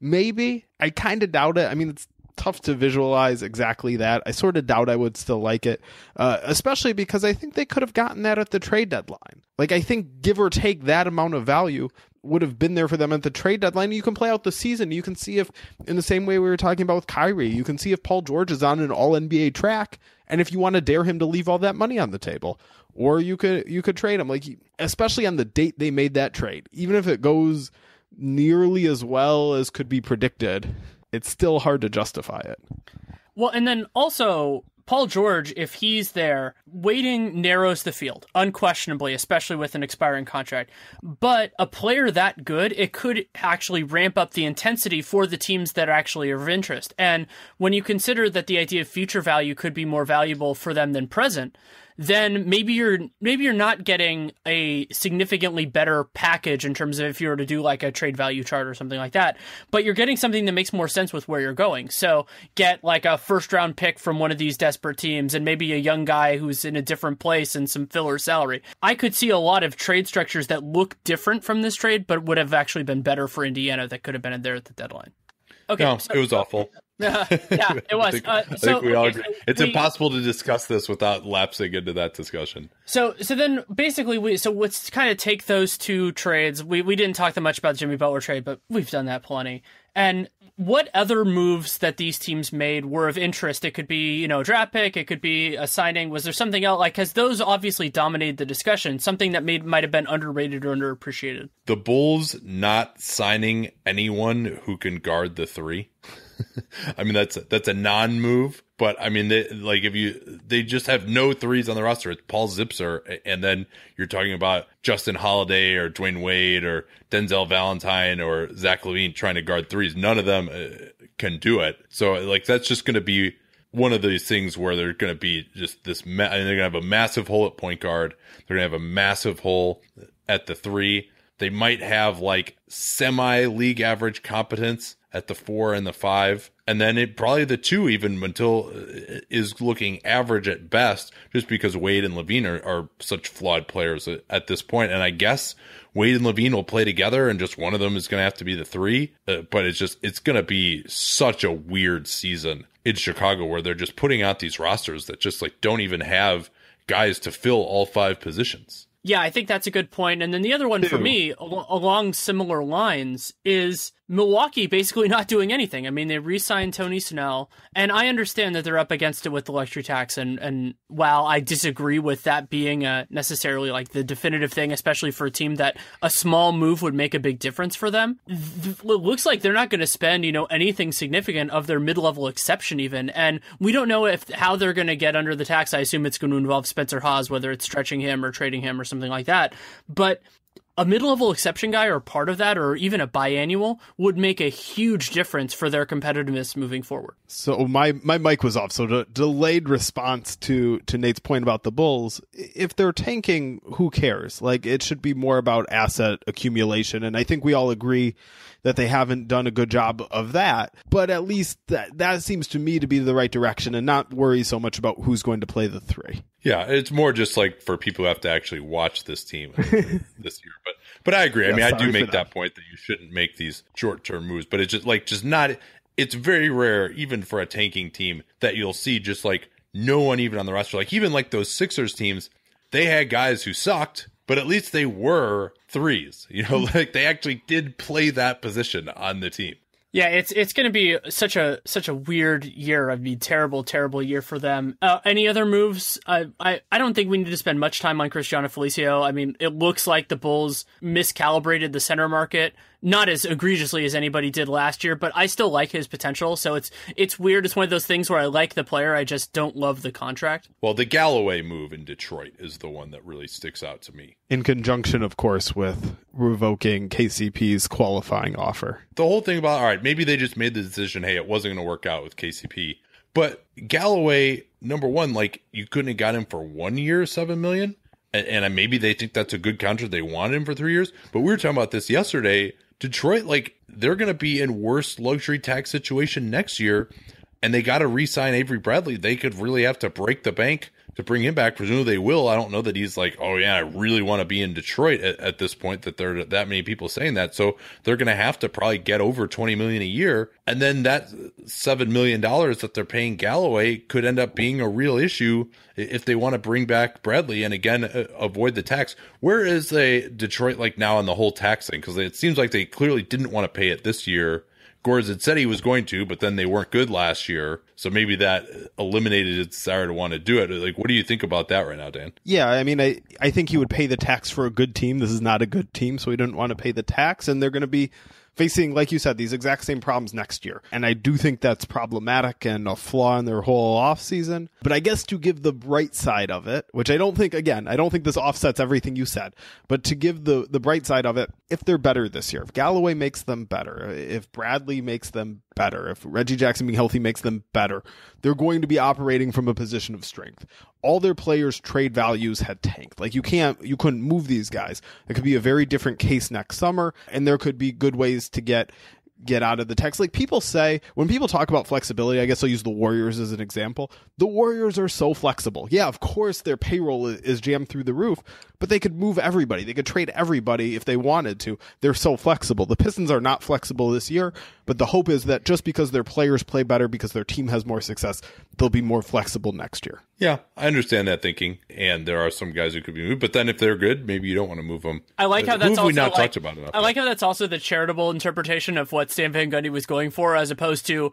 maybe. I kind of doubt it. I mean, it's tough to visualize exactly that. I sort of doubt I would still like it, especially because I think they could have gotten that at the trade deadline. Like, I think give or take that amount of value would have been there for them at the trade deadline. You can play out the season. You can see if, in the same way we were talking about with Kyrie, you can see if Paul George is on an all-NBA track, and if you want to dare him to leave all that money on the table. Or you could trade him, like, especially on the date they made that trade. Even if it goes nearly as well as could be predicted, it's still hard to justify it. Well, and then also, Paul George, if he's there, waiting narrows the field, unquestionably, especially with an expiring contract. But a player that good, it could actually ramp up the intensity for the teams that actually are of interest. And when you consider that the idea of future value could be more valuable for them than present, then maybe you're not getting a significantly better package in terms of if you were to do like a trade value chart or something like that, but you're getting something that makes more sense with where you're going. So get like a first round pick from one of these desperate teams and maybe a young guy who's in a different place and some filler salary. I could see a lot of trade structures that look different from this trade, but would have actually been better for Indiana that could have been in there at the deadline. Okay, no, it was awful. Yeah, it was. I think we all agree. It's impossible to discuss this without lapsing into that discussion. So then basically let's kind of take those two trades. We didn't talk that much about the Jimmy Butler trade, but we've done that plenty. And what other moves that these teams made were of interest? It could be, a draft pick. It could be a signing. Was there something else? Like, because those obviously dominated the discussion, something that might have been underrated or underappreciated. The Bulls not signing anyone who can guard the three. I mean, that's a non-move, but I mean, they just have no threes on the roster. It's Paul Zipser, and then you're talking about Justin Holiday or Dwayne Wade or Denzel Valentine or Zach LaVine trying to guard threes. None of them can do it. So like, that's just going to be one of these things where they're going to be just this, they're going to have a massive hole at point guard. They're going to have a massive hole at the three. They might have like semi-league average competence at the 4 and the 5. And then probably the 2 even until is looking average at best, just because Wade and LaVine are such flawed players at this point. And I guess Wade and LaVine will play together and just one of them is going to have to be the 3. But it's going to be such a weird season in Chicago where they're just putting out these rosters that just like don't even have guys to fill all 5 positions. Yeah, I think that's a good point. And then the other one for me, along similar lines, is Milwaukee basically not doing anything. I mean, they re-signed Tony Snell, and I understand that they're up against it with the luxury tax, and while I disagree with that being necessarily like the definitive thing, especially for a team that a small move would make a big difference for them, it looks like they're not going to spend, anything significant of their mid-level exception even, and we don't know how they're going to get under the tax. I assume it's going to involve Spencer Hawes, whether it's stretching him or trading him or something like that, but a mid-level exception guy or part of that or even a biannual would make a huge difference for their competitiveness moving forward. So my mic was off. So delayed response to Nate's point about the Bulls. If they're tanking, who cares? Like, it should be more about asset accumulation. And I think we all agree that they haven't done a good job of that. But at least that seems to me to be the right direction and not worry so much about who's going to play the three. Yeah, it's more just like for people who have to actually watch this team this year. But I agree. I mean, I do make that point that you shouldn't make these short-term moves. But it's just not. It's very rare, even for a tanking team, that you'll see just like no one even on the roster. Like even like those Sixers teams, they had guys who sucked, but at least they were threes. Like they actually did play that position on the team. Yeah, it's going to be such a weird year. I mean, terrible year for them. Any other moves? I don't think we need to spend much time on Cristiano Felicio. I mean, it looks like the Bulls miscalibrated the center market, not as egregiously as anybody did last year, but I still like his potential. So it's weird. It's one of those things where I like the player, I just don't love the contract. Well, the Galloway move in Detroit is the one that really sticks out to me. In conjunction, of course, with revoking KCP's qualifying offer. The whole thing about, all right, maybe they just made the decision, hey, it wasn't going to work out with KCP. But Galloway, number one, like you couldn't have got him for 1 year, $7 million. And maybe they think that's a good contract. They want him for 3 years. But we were talking about this yesterday. Detroit, like they're going to be in worse luxury tax situation next year. And they got to re-sign Avery Bradley. They could really have to break the bank to bring him back. Presumably they will. I don't know that he's like, oh yeah, I really want to be in Detroit at this point, that there are that many people saying that. So they're going to have to probably get over $20 million a year. And then that $7 million that they're paying Galloway could end up being a real issue if they want to bring back Bradley and again, avoid the tax. Where is Detroit like now on the whole tax thing? Because it seems like they clearly didn't want to pay it this year. Gores had said he was going to, but then they weren't good last year. So maybe that eliminated his desire to want to do it. Like, what do you think about that right now, Dan? Yeah, I mean, I think he would pay the tax for a good team. This is not a good team, so he didn't want to pay the tax. And they're going to be facing, like you said, these exact same problems next year. And I do think that's problematic and a flaw in their whole offseason. But I guess to give the bright side of it, which I don't think this offsets everything you said, but to give the bright side of it, if they're better this year, if Galloway makes them better, if Bradley makes them better, if Reggie Jackson being healthy makes them better, they're going to be operating from a position of strength. All their players' trade values had tanked. Like you couldn't move these guys. It could be a very different case next summer, and there could be good ways to get out of the tax. Like people say, when people talk about flexibility, I guess I'll use the Warriors as an example. The Warriors are so flexible. Yeah, of course their payroll is jammed through the roof, but they could move everybody. They could trade everybody if they wanted to. They're so flexible. The Pistons are not flexible this year, but the hope is that just because their players play better, because their team has more success, they'll be more flexible next year. Yeah, I understand that thinking, and there are some guys who could be moved, but then if they're good, maybe you don't want to move them. I like how that's also talked about enough. I like how that's also the charitable interpretation of what Stan Van Gundy was going for, as opposed to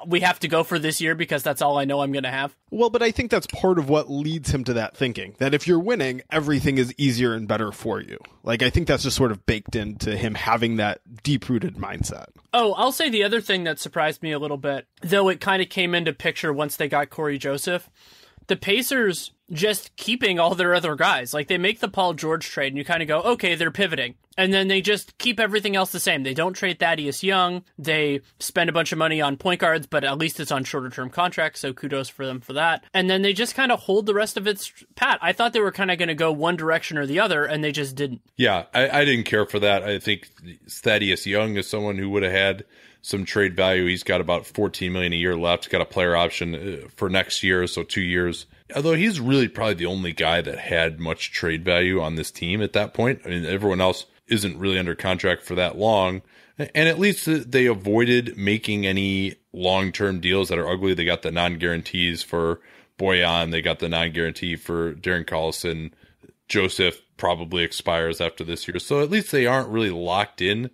we have to go for this year because that's all I know I'm going to have. Well, but I think that's part of what leads him to that thinking, that if you're winning, everything is easier and better for you. Like, I think that's just sort of baked into him having that deep-rooted mindset. Oh, I'll say the other thing that surprised me a little bit, though it kind of came into picture once they got Corey Joseph, the Pacers just keeping all their other guys. Like, they make the Paul George trade, and you kind of go, okay, they're pivoting. And then they just keep everything else the same. They don't trade Thaddeus Young. They spend a bunch of money on point guards, but at least it's on shorter-term contracts, so kudos for them for that. And then they just kind of hold the rest of its pat. I thought they were kind of going to go one direction or the other, and they just didn't. Yeah, I didn't care for that. I think Thaddeus Young is someone who would have had some trade value. He's got about $14 million a year left. He's got a player option for next year, so 2 years. Although he's really probably the only guy that had much trade value on this team at that point. I mean, everyone else isn't really under contract for that long. And at least they avoided making any long-term deals that are ugly. They got the non-guarantees for Boyan. They got the non-guarantee for Darren Collison. Joseph probably expires after this year. So at least they aren't really locked in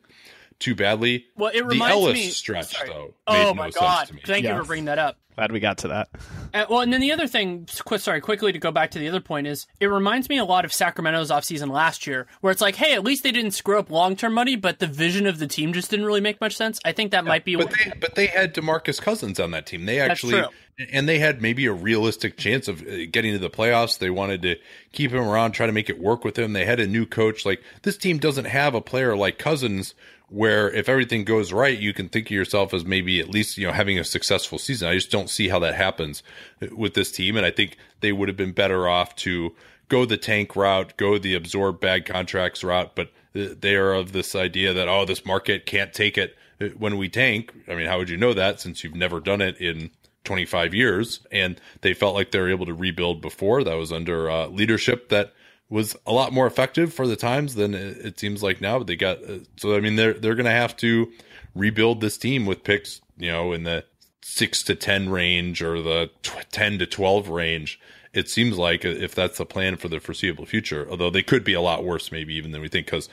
too badly. Well, it the reminds Ellis me stretch, though, Oh made my no God! sense to me. Thank you for bringing that up. Glad we got to that. And then the other thing, quickly to go back to the other point is, it reminds me a lot of Sacramento's offseason last year, where it's like, hey, at least they didn't screw up long-term money, but the vision of the team just didn't really make much sense. I think that might be. But they had DeMarcus Cousins on that team. They actually, and they had maybe a realistic chance of getting to the playoffs. They wanted to keep him around, try to make it work with him. They had a new coach. Like, this team doesn't have a player like Cousins, where if everything goes right, you can think of yourself as maybe at least, having a successful season. I just don't see how that happens with this team. And I think they would have been better off to go the tank route, go the absorb bad contracts route. But they are of this idea that, oh, this market can't take it when we tank. I mean, how would you know that since you've never done it in 25 years? And they felt like they were able to rebuild before. That was under leadership that was a lot more effective for the times than it seems like now. But they got so I mean they're going to have to rebuild this team with picks, in the 6 to 10 range or the 10 to 12 range. It seems like, if that's the plan for the foreseeable future, although they could be a lot worse maybe even than we think, because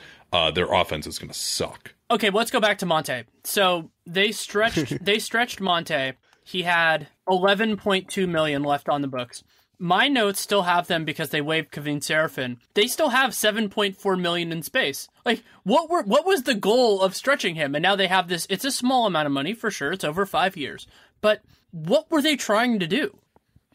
their offense is going to suck. Okay, let's go back to Monte. So they stretched Monte. He had $11.2 million left on the books. My notes still have them because they waived Kevin Serafin. They still have $7.4 million in space. Like, what was the goal of stretching him? And now they have this. It's a small amount of money for sure. It's over 5 years. But what were they trying to do?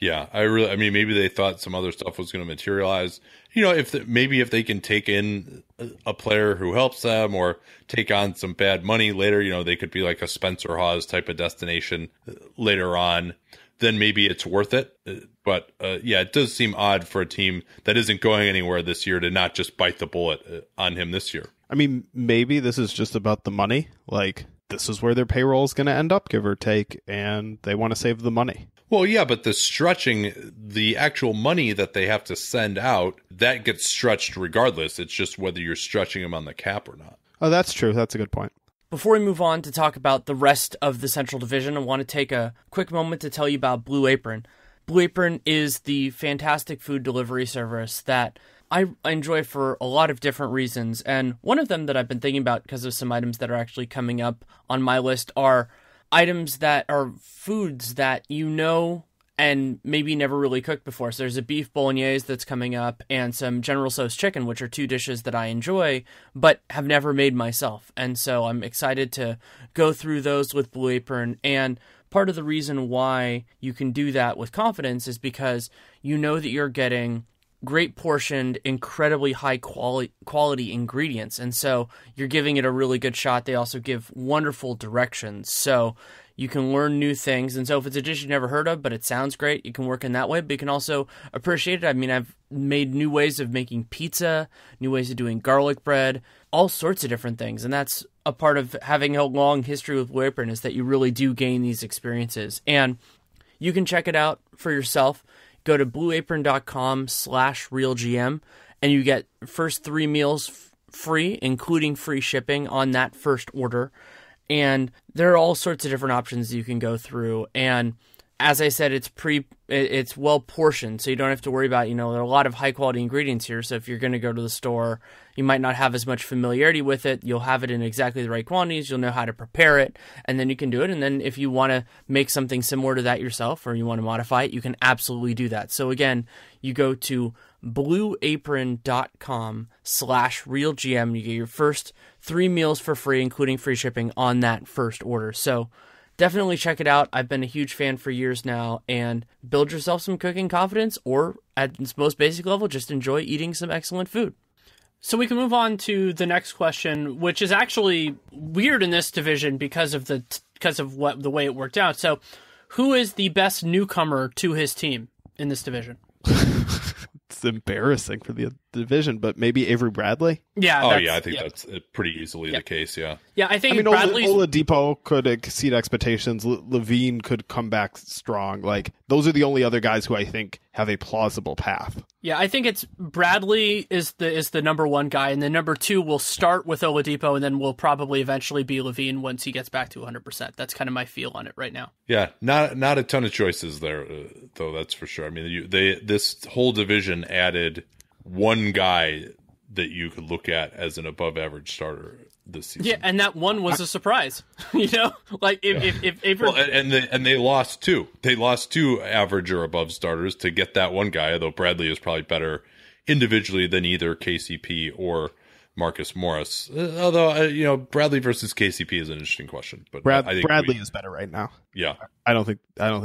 Yeah, maybe they thought some other stuff was going to materialize. If they can take in a player who helps them or take on some bad money later, they could be like a Spencer Hawes type of destination later on. Then maybe it's worth it. But it does seem odd for a team that isn't going anywhere this year to not just bite the bullet on him this year. I mean, maybe this is just about the money. Like, this is where their payroll is going to end up, give or take, and they want to save the money. Well, yeah, but the stretching, the actual money that they have to send out, that gets stretched regardless. It's just whether you're stretching them on the cap or not. Oh, that's true. That's a good point. Before we move on to talk about the rest of the Central Division, I want to take a quick moment to tell you about Blue Apron. Blue Apron is the fantastic food delivery service that I enjoy for a lot of different reasons. And one of them that I've been thinking about because of some items that are actually coming up on my list are items that are foods that and maybe never really cooked before. So there's a beef bolognese that's coming up and some General Tso's chicken, which are two dishes that I enjoy, but have never made myself. And so I'm excited to go through those with Blue Apron. And part of the reason why you can do that with confidence is because you know that you're getting great portioned, incredibly high quality ingredients. And so you're giving it a really good shot. They also give wonderful directions. So you can learn new things. And so if it's a dish you've never heard of, but it sounds great, you can work in that way, but you can also appreciate it. I mean, I've made new ways of making pizza, new ways of doing garlic bread, all sorts of different things. And that's a part of having a long history with Blue Apron, is that you really do gain these experiences. And you can check it out for yourself. Go to blueapron.com/RealGM and you get first 3 meals free, including free shipping on that first order. And there are all sorts of different options you can go through. And as I said, it's well portioned, so you don't have to worry about, there are a lot of high quality ingredients here. So if you're going to go to the store, you might not have as much familiarity with it. You'll have it in exactly the right quantities. You'll know how to prepare it, and then you can do it. And then if you want to make something similar to that yourself, or you want to modify it, you can absolutely do that. So again, you go to blueapron.com/RealGM. You get your first 3 meals for free, including free shipping on that first order. So definitely check it out. I've been a huge fan for years now, and build yourself some cooking confidence, or at its most basic level, just enjoy eating some excellent food. So we can move on to the next question, which is actually weird in this division because of the way it worked out. So, who is the best newcomer to his team in this division? It's embarrassing for the division, but maybe Avery Bradley? Yeah. I think that's pretty easily the case, yeah. Yeah, I think Bradley's... Oladipo could exceed expectations. Levine could come back strong. Like, those are the only other guys who I think have a plausible path. Yeah, I think it's Bradley is the number one guy, and then number 2 will start with Oladipo, and then will probably eventually be Levine once he gets back to 100%. That's kind of my feel on it right now. Yeah, not a ton of choices there, though, that's for sure. I mean, this whole division added one guy that you could look at as an above-average starter this season. Yeah, and that one was a surprise. Like if Avery... Well, and they lost two. They lost two average or above starters to get that one guy, although Bradley is probably better individually than either KCP or Marcus Morris. Although, Bradley versus KCP is an interesting question. But I think Bradley is better right now. Yeah. I don't think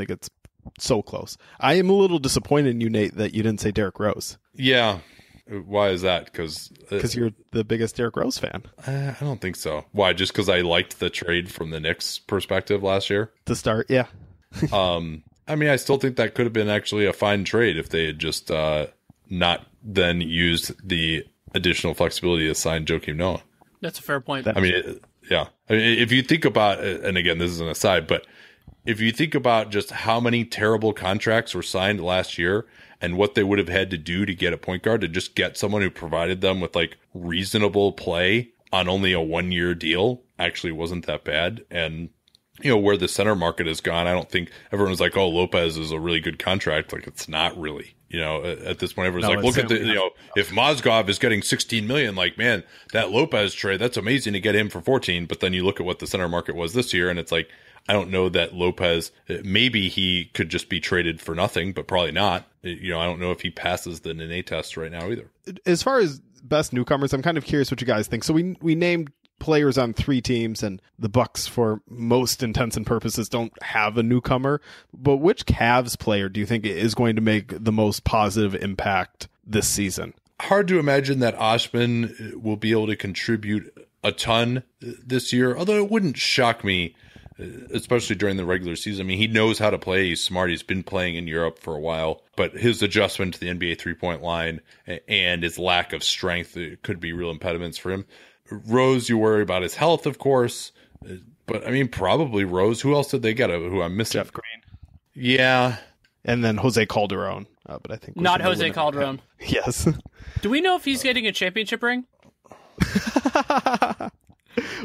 it's so close. I am a little disappointed in you, Nate, that you didn't say Derrick Rose. Yeah. Why is that? Because you're the biggest Derrick Rose fan. I don't think so. Why? Just because I liked the trade from the Knicks perspective last year? To start, yeah. I still think that could have been actually a fine trade if they had just not then used the additional flexibility to sign Joakim Noah. That's a fair point. If you think about, and again, this is an aside, but if you think about just how many terrible contracts were signed last year and what they would have had to do to get a point guard, to just get someone who provided them with like reasonable play on only a 1-year deal, actually wasn't that bad. And where the center market has gone, I don't think everyone's like, oh, Lopez is a really good contract. Like, it's not really. At this point, everyone's like, look at if Mozgov is getting $16 million, like, man, that Lopez trade, that's amazing to get him for 14. But then you look at what the center market was this year, and it's like, I don't know that Lopez, maybe he could just be traded for nothing, but probably not. I don't know if he passes the Nene test right now either. As far as best newcomers, I'm kind of curious what you guys think. So we named players on 3 teams, and the Bucks, for most intents and purposes, don't have a newcomer. But which Cavs player do you think is going to make the most positive impact this season? Hard to imagine that Osman will be able to contribute a ton this year, although it wouldn't shock me, especially during the regular season. He knows how to play. He's smart. He's been playing in Europe for a while, but his adjustment to the NBA 3-point line and his lack of strength could be real impediments for him. Rose, you worry about his health, of course, but probably Rose. Who else did they get? Who I'm missing? Jeff Green. Yeah. And then Jose Calderon. But I think not Jose Calderon. Yes. Do we know if he's getting a championship ring?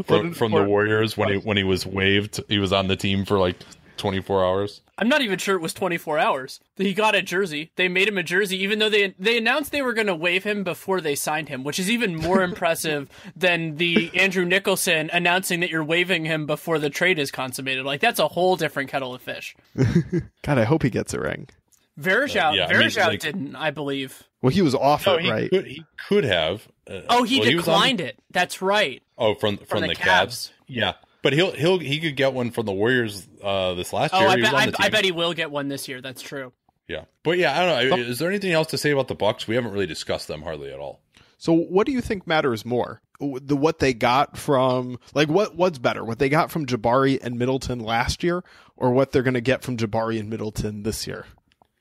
From the Warriors when he was waived, he was on the team for like 24 hours. I'm not even sure it was 24 hours. He got a jersey. They made him a jersey, even though they announced they were going to waive him before they signed him, which is even more impressive than the Andrew Nicholson announcing that you're waiving him before the trade is consummated. Like, that's a whole different kettle of fish. God, I hope he gets a ring. Verjao didn't, I believe. Well, he was off it, right? He could have. He declined it. That's right. Oh, from the Cavs. Yeah. But he could get one from the Warriors this last year. I bet he will get one this year. That's true. Yeah. But yeah, I don't know. Is there anything else to say about the Bucks? We haven't really discussed them hardly at all. So what do you think matters more? What they got from, like, what's better? What they got from Jabari and Middleton last year, or what they're going to get from Jabari and Middleton this year?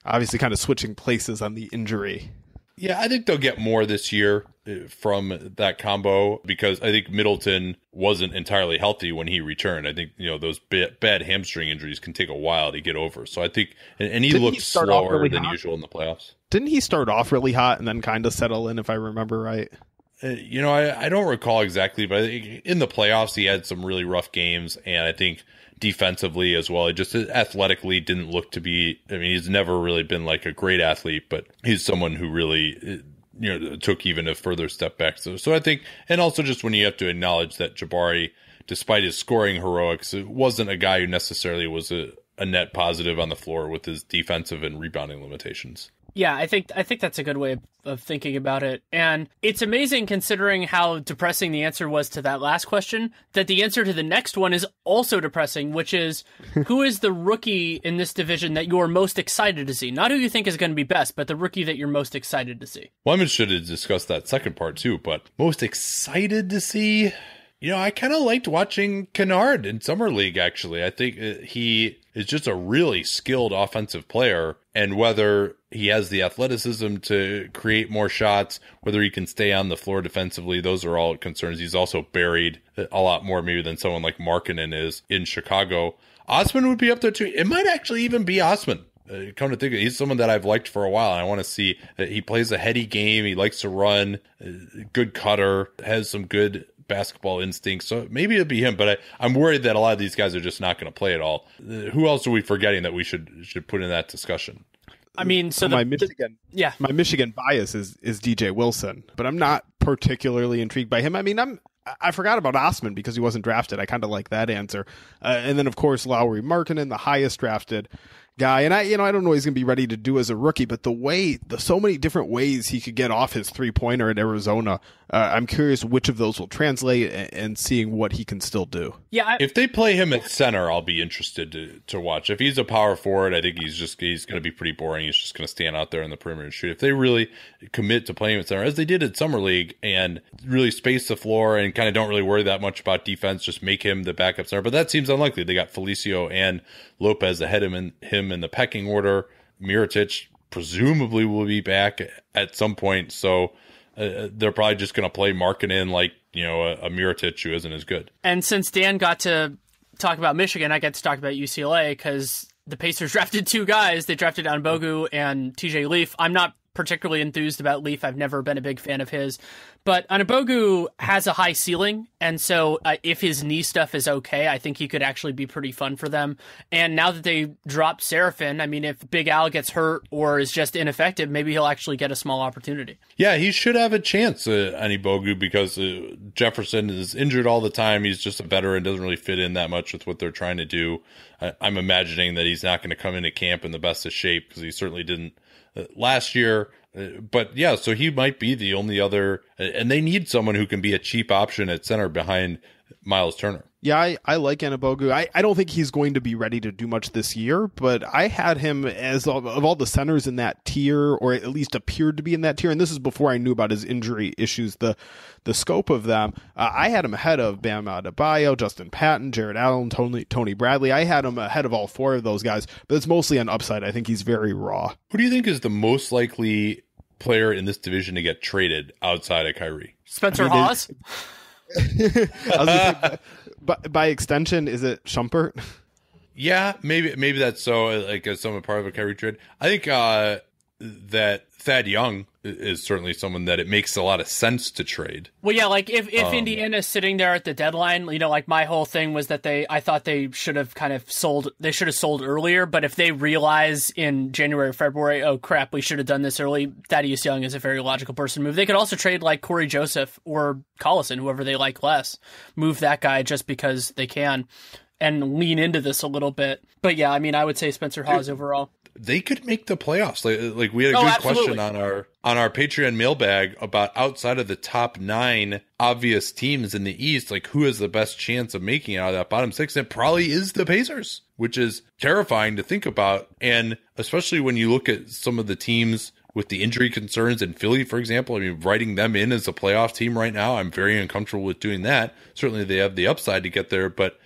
Obviously kind of switching places on the injury. Yeah, I think they'll get more this year from that combo, because I think Middleton wasn't entirely healthy when he returned. I think, those bad hamstring injuries can take a while to get over. So I think, and he looked slower than usual in the playoffs. Didn't he start off really hot and then kind of settle in, if I remember right? I don't recall exactly, but I think in the playoffs he had some really rough games, and I think defensively as well, he just athletically didn't look to be, he's never really been like a great athlete, but he's someone who really, took even a further step back. So I think, and also just when you have to acknowledge that Jabari, despite his scoring heroics, it wasn't a guy who necessarily was a net positive on the floor with his defensive and rebounding limitations. Yeah, I think that's a good way of thinking about it. And it's amazing, considering how depressing the answer was to that last question, that the answer to the next one is also depressing, which is, who is the rookie in this division that you're most excited to see? Not who you think is going to be best, but the rookie that you're most excited to see. Well, I'm interested to discuss that second part too, but most excited to see... I kind of liked watching Kennard in Summer League, actually. I think he is just a really skilled offensive player, and whether he has the athleticism to create more shots, whether he can stay on the floor defensively, those are all concerns. He's also buried a lot more maybe than someone like Markkanen is in Chicago. Osman would be up there too. It might actually even be Osman. Come to think of it, he's someone that I've liked for a while, and I want to see that he plays a heady game. He likes to run, good cutter, has some good basketball instincts, so maybe it'll be him, but I'm worried that a lot of these guys are just not going to play at all. Who else are we forgetting that we should put in that discussion? My Michigan bias is DJ Wilson, but I'm not particularly intrigued by him. I forgot about Osman because he wasn't drafted. I kind of like that answer. And then, of course, Lauri Markkanen, the highest drafted guy. And I don't know what he's going to be ready to do as a rookie, but so many different ways he could get off his 3-pointer at Arizona. I'm curious which of those will translate and seeing what he can still do. Yeah. If they play him at center, I'll be interested to watch. If he's a power forward, I think he's going to be pretty boring. He's just going to stand out there in the perimeter and shoot. If they really commit to playing him at center, as they did at Summer League, and really space the floor and kind of don't really worry that much about defense, just make him the backup center. But that seems unlikely. They got Felicio and Lopez ahead of him in the pecking order. Mirotić presumably will be back at some point, so they're probably just going to play Markkanen like, a Mirotić who isn't as good. And since Dan got to talk about Michigan, I get to talk about UCLA because the Pacers drafted 2 guys. They drafted Anbogu and TJ Leaf. I'm not particularly enthused about Leaf. I've never been a big fan of his. But Anbogu has a high ceiling, and so if his knee stuff is okay, I think he could actually be pretty fun for them. And now that they dropped Seraphin, I mean, if Big Al gets hurt or is just ineffective, maybe he'll actually get a small opportunity. Yeah, he should have a chance, Anbogu, because Jefferson is injured all the time. He's just a veteran, doesn't really fit in that much with what they're trying to do. I'm imagining that he's not going to come into camp in the best of shape because he certainly didn't last year. But yeah, so he might be the only other, and they need someone who can be a cheap option at center behind Myles Turner. Yeah, I like Anbogu. I don't think he's going to be ready to do much this year, but I had him as of all the centers in that tier, or at least appeared to be in that tier, and this is before I knew about his injury issues, the scope of them. I had him ahead of Bam Adebayo, Justin Patton, Jared Allen, Tony Bradley. I had him ahead of all 4 of those guys, but it's mostly on upside. I think he's very raw. Who do you think is the most likely player in this division to get traded outside of Kyrie? Spencer Hawes? By extension, is it Shumpert? Yeah, maybe that's so. Like as someone part of a Kyrie trade, I think that Thad Young is certainly someone that it makes a lot of sense to trade. Well, yeah, like if Indiana's sitting there at the deadline, like my whole thing was that I thought they should have kind of sold. They should have sold earlier, but if they realize in January or February, oh crap, we should have done this early, Thaddeus Young is a very logical person to move. They could also trade like Corey Joseph or Collison, whoever they like less, move that guy just because they can, and lean into this a little bit. But yeah, I mean, I would say Spencer Hawes overall. They could make the playoffs. Like we had a good question on our Patreon mailbag about outside of the top 9 obvious teams in the East, like who has the best chance of making it out of that bottom 6? It probably is the Pacers, which is terrifying to think about. And especially when you look at some of the teams with the injury concerns in Philly, for example, I mean, writing them in as a playoff team right now, I'm very uncomfortable with doing that. Certainly they have the upside to get there, but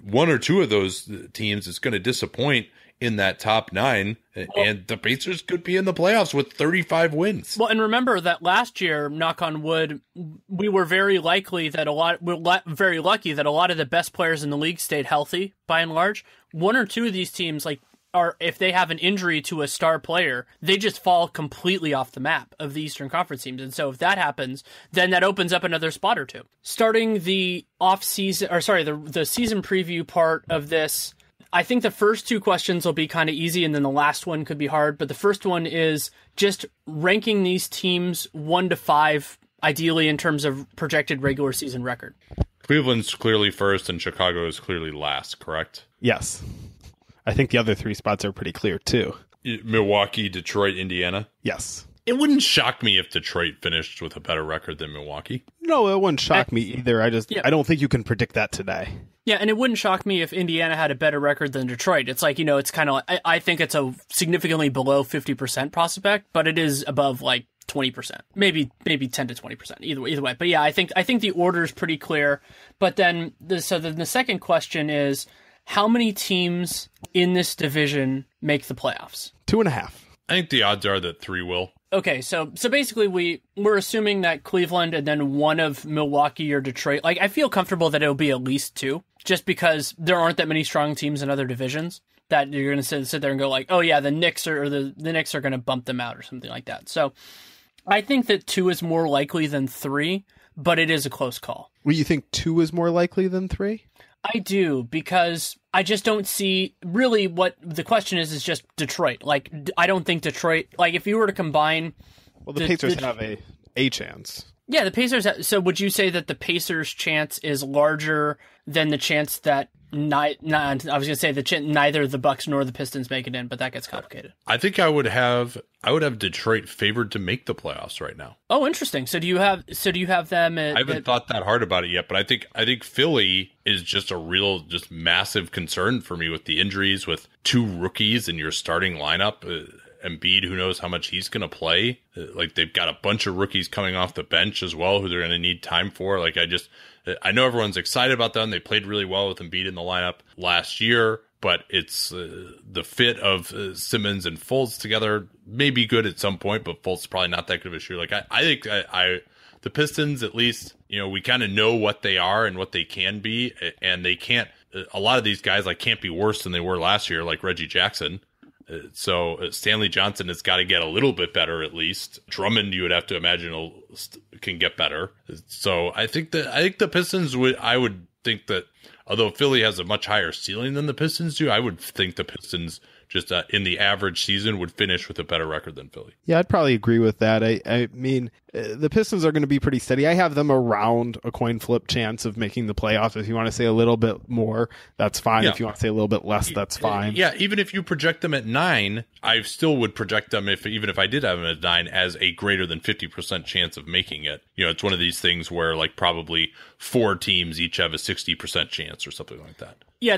1 or 2 of those teams is going to disappoint in that top 9, and the Pacers could be in the playoffs with 35 wins. Well, and remember that last year, knock on wood, we were very lucky that a lot of the best players in the league stayed healthy by and large. 1 or 2 of these teams, if they have an injury to a star player, they just fall completely off the map of the Eastern Conference teams. And so if that happens, then that opens up another spot or 2. Starting the the season preview part of this, I think the first 2 questions will be kind of easy, and then the last one could be hard. But the first one is just ranking these teams 1 to 5, ideally in terms of projected regular season record. Cleveland's clearly first, and Chicago is clearly last, correct? Yes. I think the other 3 spots are pretty clear, too. Milwaukee, Detroit, Indiana? Yes. It wouldn't shock me if Detroit finished with a better record than Milwaukee. No, it wouldn't shock me either. I don't think you can predict that today. Yeah, and it wouldn't shock me if Indiana had a better record than Detroit. It's like, it's kind of like, I think it's a significantly below 50% prospect, but it is above 20%, maybe 10 to 20%, either way. But yeah, I think the order is pretty clear. But then the second question is, how many teams in this division make the playoffs? 2.5. I think the odds are that 3 will. Okay, so basically we're assuming that Cleveland and then 1 of Milwaukee or Detroit. I feel comfortable that it'll be at least 2, just because there aren't that many strong teams in other divisions that you're going to sit there and go oh yeah, the Knicks are going to bump them out or something like that. So I think that 2 is more likely than 3, but it is a close call. Well, you think 2 is more likely than 3? I do, because I just don't see really what the question is just Detroit. I don't think Detroit, if you were to combine... Well, the Pacers have a chance. Yeah, the Pacers. So would you say that the Pacers' chance is larger than the chance that I was going to say neither the Bucks nor the Pistons make it in, but that gets complicated. I think I would have Detroit favored to make the playoffs right now. Oh, interesting. So do you have them? I haven't thought that hard about it yet, but I think Philly is just a real, just massive concern for me with the injuries, with two rookies in your starting lineup. Embiid, who knows how much he's going to play. Like, they've got a bunch of rookies coming off the bench as well, who they're going to need time for. Like, I know everyone's excited about them. They played really well with Embiid in the lineup last year, but it's the fit of Simmons and Fultz together may be good at some point, but Fultz is probably not that good of a shooter. Like, I think the Pistons, at least, we kind of know what they are and what they can be, and they can't. A lot of these guys can't be worse than they were last year, like Reggie Jackson. So Stanley Johnson has got to get a little bit better at least. Drummond, you would have to imagine, can get better. So I think the Pistons I would think that, although Philly has a much higher ceiling than the Pistons do, I would think the Pistons just in the average season would finish with a better record than Philly. Yeah, I'd probably agree with that. I mean, the Pistons are going to be pretty steady. I have them around a coin flip chance of making the playoffs. If you want to say a little bit more, that's fine. Yeah. If you want to say a little bit less, that's fine. Yeah, even if you project them at 9, I still would project them, even if I did have them at 9, as a greater than 50% chance of making it. It's one of these things where probably 4 teams each have a 60% chance or something like that. Yeah,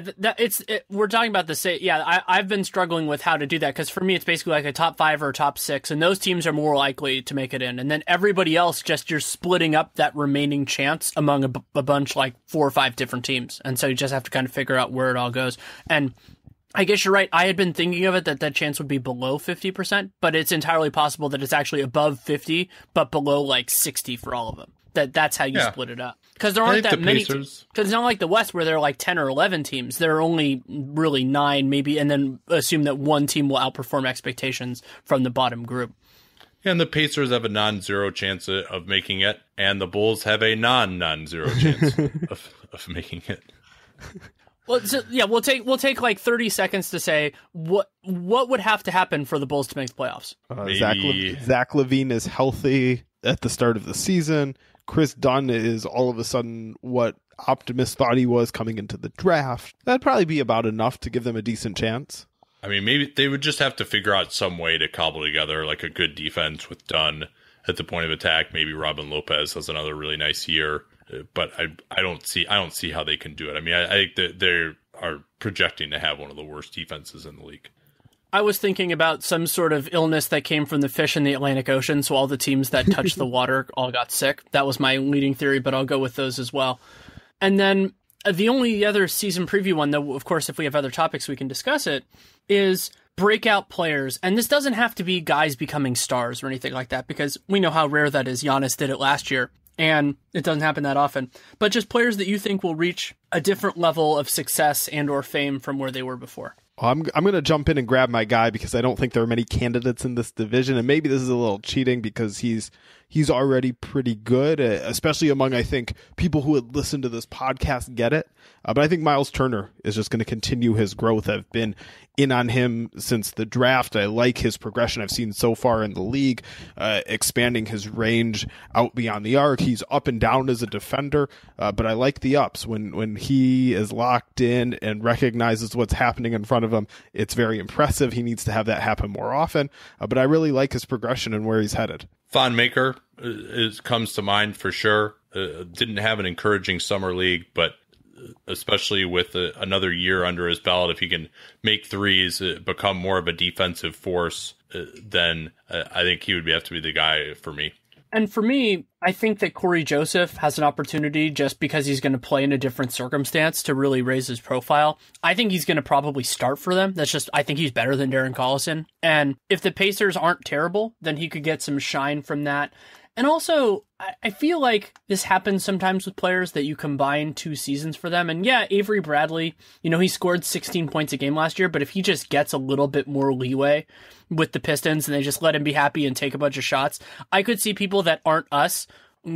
we're talking about the same. Yeah, I've been struggling with how to do that, because for me it's basically like a top 5 or a top 6, and those teams are more likely to make it in, and then everybody else, just you're splitting up that remaining chance among a bunch, like 4 or 5 different teams, and so you just have to kind of figure out where it all goes. And I guess you're right. I had been thinking of it that chance would be below 50%, but it's entirely possible that it's actually above 50, but below 60 for all of them. That's how you split it up. Because there aren't that many. Because it's not like the West where there are 10 or 11 teams. There are only really 9, maybe, and then assume that one team will outperform expectations from the bottom group. And the Pacers have a non-zero chance of making it, and the Bulls have a non-zero chance of making it. Well, so, yeah, we'll take 30 seconds to say what would have to happen for the Bulls to make the playoffs. Zach LaVine is healthy at the start of the season. Chris Dunn is all of a sudden what optimists thought he was coming into the draft. That'd probably be about enough to give them a decent chance. I mean, maybe they would just have to figure out some way to cobble together a good defense with Dunn at the point of attack. Maybe Robin Lopez has another really nice year, but I don't see how they can do it. I mean, I think that they are projecting to have one of the worst defenses in the league. I was thinking about some sort of illness that came from the fish in the Atlantic Ocean, so all the teams that touched the water all got sick. That was my leading theory, but I'll go with those as well. And then the only other season preview one, though, of course, if we have other topics, we can discuss it, is breakout players. And this doesn't have to be guys becoming stars or anything like that, because we know how rare that is. Giannis did it last year, and it doesn't happen that often. But just players that you think will reach a different level of success and or fame from where they were before. I'm going to jump in and grab my guy, because I don't think there are many candidates in this division, and maybe this is a little cheating because he's already pretty good, especially among, I think, people who would listen to this podcast get it. But I think Myles Turner is just going to continue his growth. I've been in on him since the draft. I like his progression I've seen so far in the league, expanding his range out beyond the arc. He's up and down as a defender, but I like the ups. When he is locked in and recognizes what's happening in front of him, it's very impressive. He needs to have that happen more often, but I really like his progression and where he's headed. Thon Maker comes to mind for sure. Didn't have an encouraging summer league, but especially with another year under his belt, if he can make threes, become more of a defensive force, then I think he would have to be the guy for me. And for me, I think that Corey Joseph has an opportunity, just because he's going to play in a different circumstance, to really raise his profile. I think he's going to probably start for them. I think he's better than Darren Collison. And if the Pacers aren't terrible, then he could get some shine from that. And also, I feel like this happens sometimes with players, that you combine 2 seasons for them. And yeah, Avery Bradley, he scored 16 points a game last year, but if he just gets a little bit more leeway with the Pistons and they just let him be happy and take a bunch of shots, I could see people that aren't us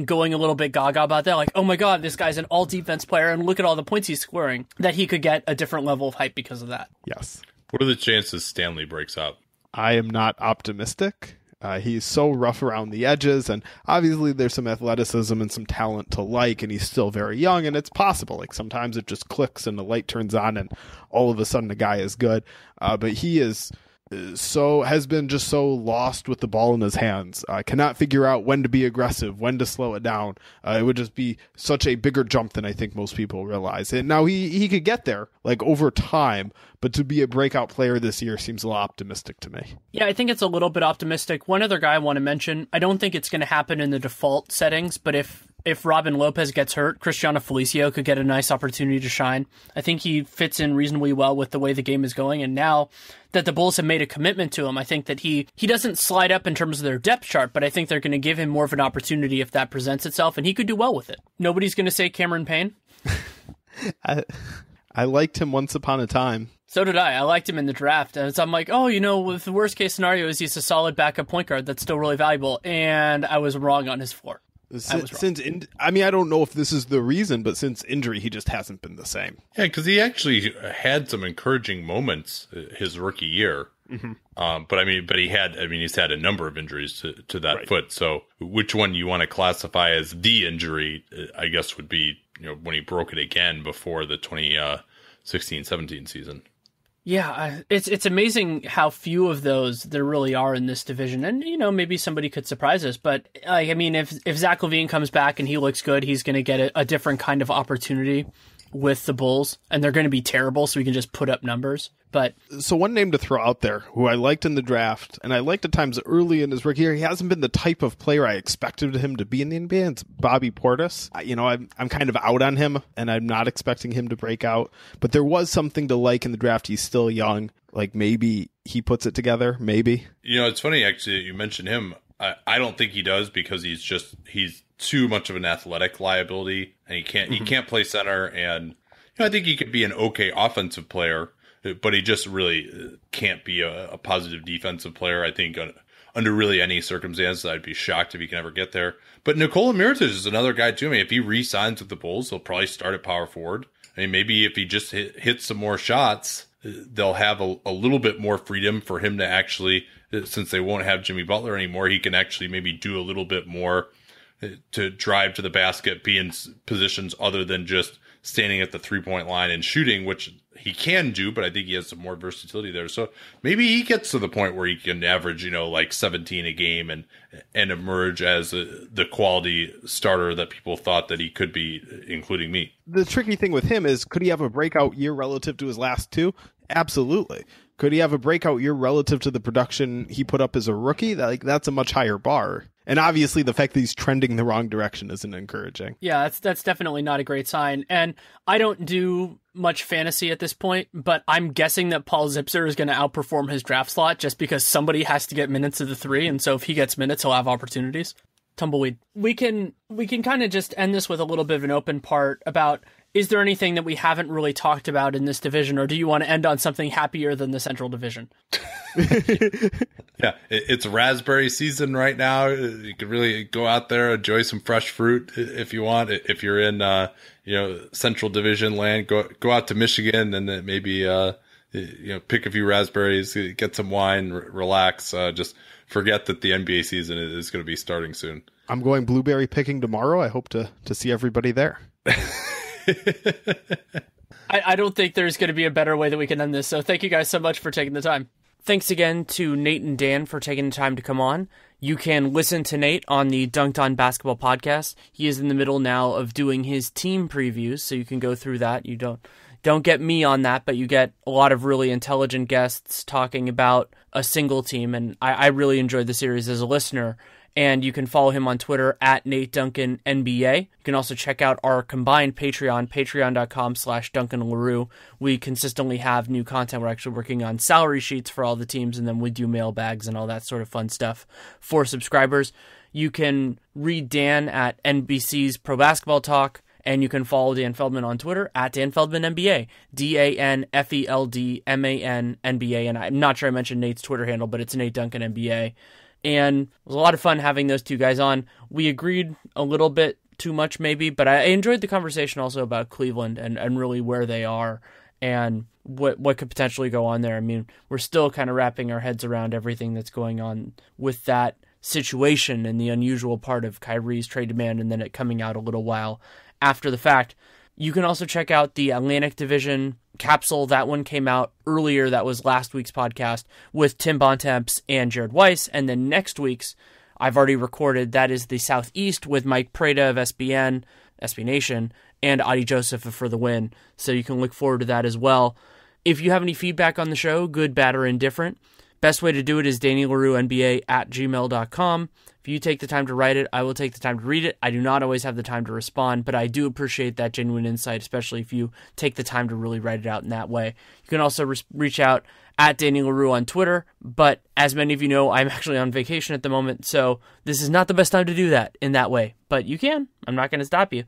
going a little bit gaga about that. Like, oh my God, this guy's an all defense player and look at all the points he's scoring, that he could get a different level of hype because of that. Yes. What are the chances Stanley breaks out? I am not optimistic. He's so rough around the edges, and obviously there's some athleticism and some talent to like, and he's still very young, and it's possible. Like sometimes it just clicks and the light turns on and all of a sudden the guy is good. But he has been just so lost with the ball in his hands. Cannot figure out when to be aggressive, when to slow it down. It would just be such a bigger jump than I think most people realize. And now he could get there like over time, but to be a breakout player this year seems a little optimistic to me. Yeah, I think it's a little bit optimistic. One other guy I want to mention, I don't think it's going to happen in the default settings, but if Robin Lopez gets hurt, Cristiano Felicio could get a nice opportunity to shine. I think he fits in reasonably well with the way the game is going. And now that the Bulls have made a commitment to him, I think that he doesn't slide up in terms of their depth chart, but I think they're going to give him more of an opportunity if that presents itself, and he could do well with it. Nobody's going to say Cameron Payne. I liked him once upon a time. So did I. I liked him in the draft. And so I'm like, the worst case scenario is he's a solid backup point guard that's still really valuable. And I was wrong on his floor. I don't know if this is the reason, but since injury, he just hasn't been the same. Yeah, because he actually had some encouraging moments his rookie year. Mm-hmm. But he's had a number of injuries to that foot. So which one you want to classify as the injury, I guess, would be when he broke it again before the 2016-17 season. Yeah, it's amazing how few of those there really are in this division. And, maybe somebody could surprise us. But, if Zach LaVine comes back and he looks good, he's going to get a different kind of opportunity with the Bulls. And they're going to be terrible, so we can just put up numbers. So one name to throw out there who I liked in the draft, and I liked at times early in his rookie year, he hasn't been the type of player I expected him to be in the NBA. It's Bobby Portis. I'm kind of out on him, and I'm not expecting him to break out. But there was something to like in the draft. He's still young. Like maybe he puts it together. Maybe. It's funny actually that you mentioned him. I don't think he does because he's too much of an athletic liability, and he can't play center. And I think he could be an okay offensive player. But he just really can't be a positive defensive player. I think under really any circumstance, I'd be shocked if he can ever get there. But Nikola Mirotić is another guy too. If he re-signs with the Bulls, he'll probably start at power forward. Maybe if he just hits some more shots, they'll have a little bit more freedom for him to actually, since they won't have Jimmy Butler anymore, he can actually maybe do a little bit more to drive to the basket, be in positions other than just standing at the 3-point line and shooting, which he can do, but I think he has some more versatility there. So maybe he gets to the point where he can average, like 17 a game and emerge as the quality starter that people thought that he could be, including me. The tricky thing with him is, could he have a breakout year relative to his last two? Absolutely. Could he have a breakout year relative to the production he put up as a rookie? That's a much higher bar. And obviously the fact that he's trending the wrong direction isn't encouraging. Yeah, that's definitely not a great sign. And I don't do much fantasy at this point, but I'm guessing that Paul Zipser is going to outperform his draft slot just because somebody has to get minutes of the three. And so if he gets minutes, he'll have opportunities. Tumbleweed. We can kind of just end this with a little bit of an open part about, is there anything that we haven't really talked about in this division, or do you want to end on something happier than the Central Division? Yeah, it's raspberry season right now. You can really go out there, enjoy some fresh fruit if you want. If you're in, Central Division land, go out to Michigan and then maybe, pick a few raspberries, get some wine, relax. Just forget that the NBA season is going to be starting soon. I'm going blueberry picking tomorrow. I hope to see everybody there. I don't think there's going to be a better way that we can end this. So thank you guys so much for taking the time. Thanks again to Nate and Dan for taking the time to come on. You can listen to Nate on the Dunc'd On Basketball podcast. He is in the middle now of doing his team previews, so you can go through that. You don't get me on that, but you get a lot of really intelligent guests talking about a single team, and I really enjoyed the series as a listener. And you can follow him on Twitter at Nate Duncan NBA. You can also check out our combined Patreon, patreon.com/Duncan Leroux. We consistently have new content. We're actually working on salary sheets for all the teams, and then we do mailbags and all that sort of fun stuff for subscribers. You can read Dan at NBC's Pro Basketball Talk, and you can follow Dan Feldman on Twitter at Dan Feldman NBA, DanFeldman NBA. And I'm not sure I mentioned Nate's Twitter handle, but it's Nate Duncan NBA. And it was a lot of fun having those two guys on. We agreed a little bit too much maybe, but I enjoyed the conversation also about Cleveland and really where they are. And what could potentially go on there. I mean, we're still kind of wrapping our heads around everything that's going on with that situation and the unusual part of Kyrie's trade demand and then it coming out a little while after the fact. You can also check out the Atlantic Division capsule. That one came out earlier. That was last week's podcast with Tim Bontemps and Jared Weiss. And then next week's, I've already recorded, that is the Southeast with Mike Prada of SB Nation, and Adi Joseph of For the Win. So you can look forward to that as well. If you have any feedback on the show, good, bad, or indifferent, best way to do it is DannyLerouxNBA@gmail.com. If you take the time to write it, I will take the time to read it. I do not always have the time to respond, but I do appreciate that genuine insight, especially if you take the time to really write it out in that way. You can also reach out at Danny Leroux on Twitter, but as many of you know, I'm actually on vacation at the moment, so this is not the best time to do that in that way, but you can. I'm not going to stop you.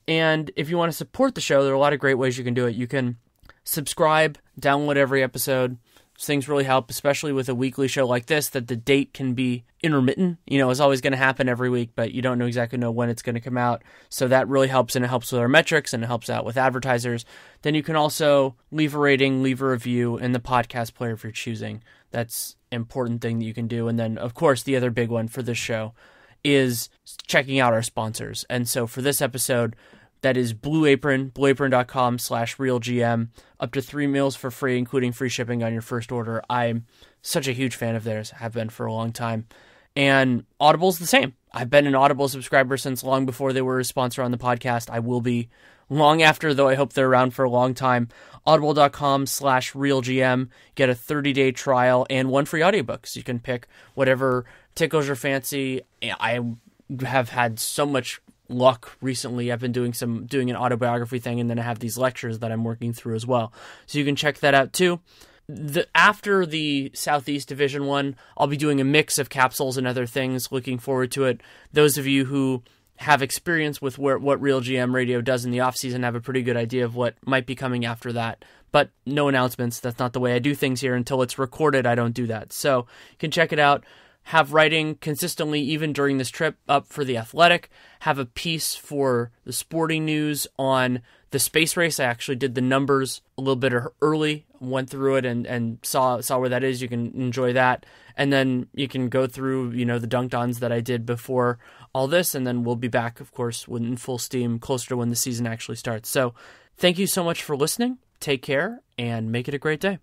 And if you want to support the show, there are a lot of great ways you can do it. You can subscribe, download every episode. Those things really help, especially with a weekly show like this, that the date can be intermittent. You know, it's always going to happen every week, but you don't exactly know when it's going to come out. So that really helps, and it helps with our metrics, and it helps out with advertisers. Then you can also leave a rating, leave a review in the podcast player if you're choosing. That's an important thing that you can do. And then, of course, the other big one for this show is checking out our sponsors. And so for this episode, that is Blue Apron, blueapron.com/RealGM. Up to 3 meals for free, including free shipping on your first order. I'm such a huge fan of theirs. Have been for a long time. And Audible's the same. I've been an Audible subscriber since long before they were a sponsor on the podcast. I will be long after, though I hope they're around for a long time. Audible.com/RealGM. Get a 30-day trial and 1 free audiobook. So you can pick whatever tickles your fancy. I have had so much luck recently. I've been doing an autobiography thing, and then I have these lectures that I'm working through as well. So you can check that out too. After the Southeast Division one, I'll be doing a mix of capsules and other things. Looking forward to it. Those of you who have experience with what RealGM Radio does in the offseason have a pretty good idea of what might be coming after that. But no announcements. That's not the way I do things here. Until it's recorded, I don't do that. So you can check it out. Have writing consistently, even during this trip, up for The Athletic. Have a piece for the Sporting News on the space race. I actually did the numbers a little bit early, went through it and saw where that is. You can enjoy that. And then you can go through, the Dunc'd that I did before all this. And then we'll be back, of course, in full steam closer to when the season actually starts. So thank you so much for listening. Take care and make it a great day.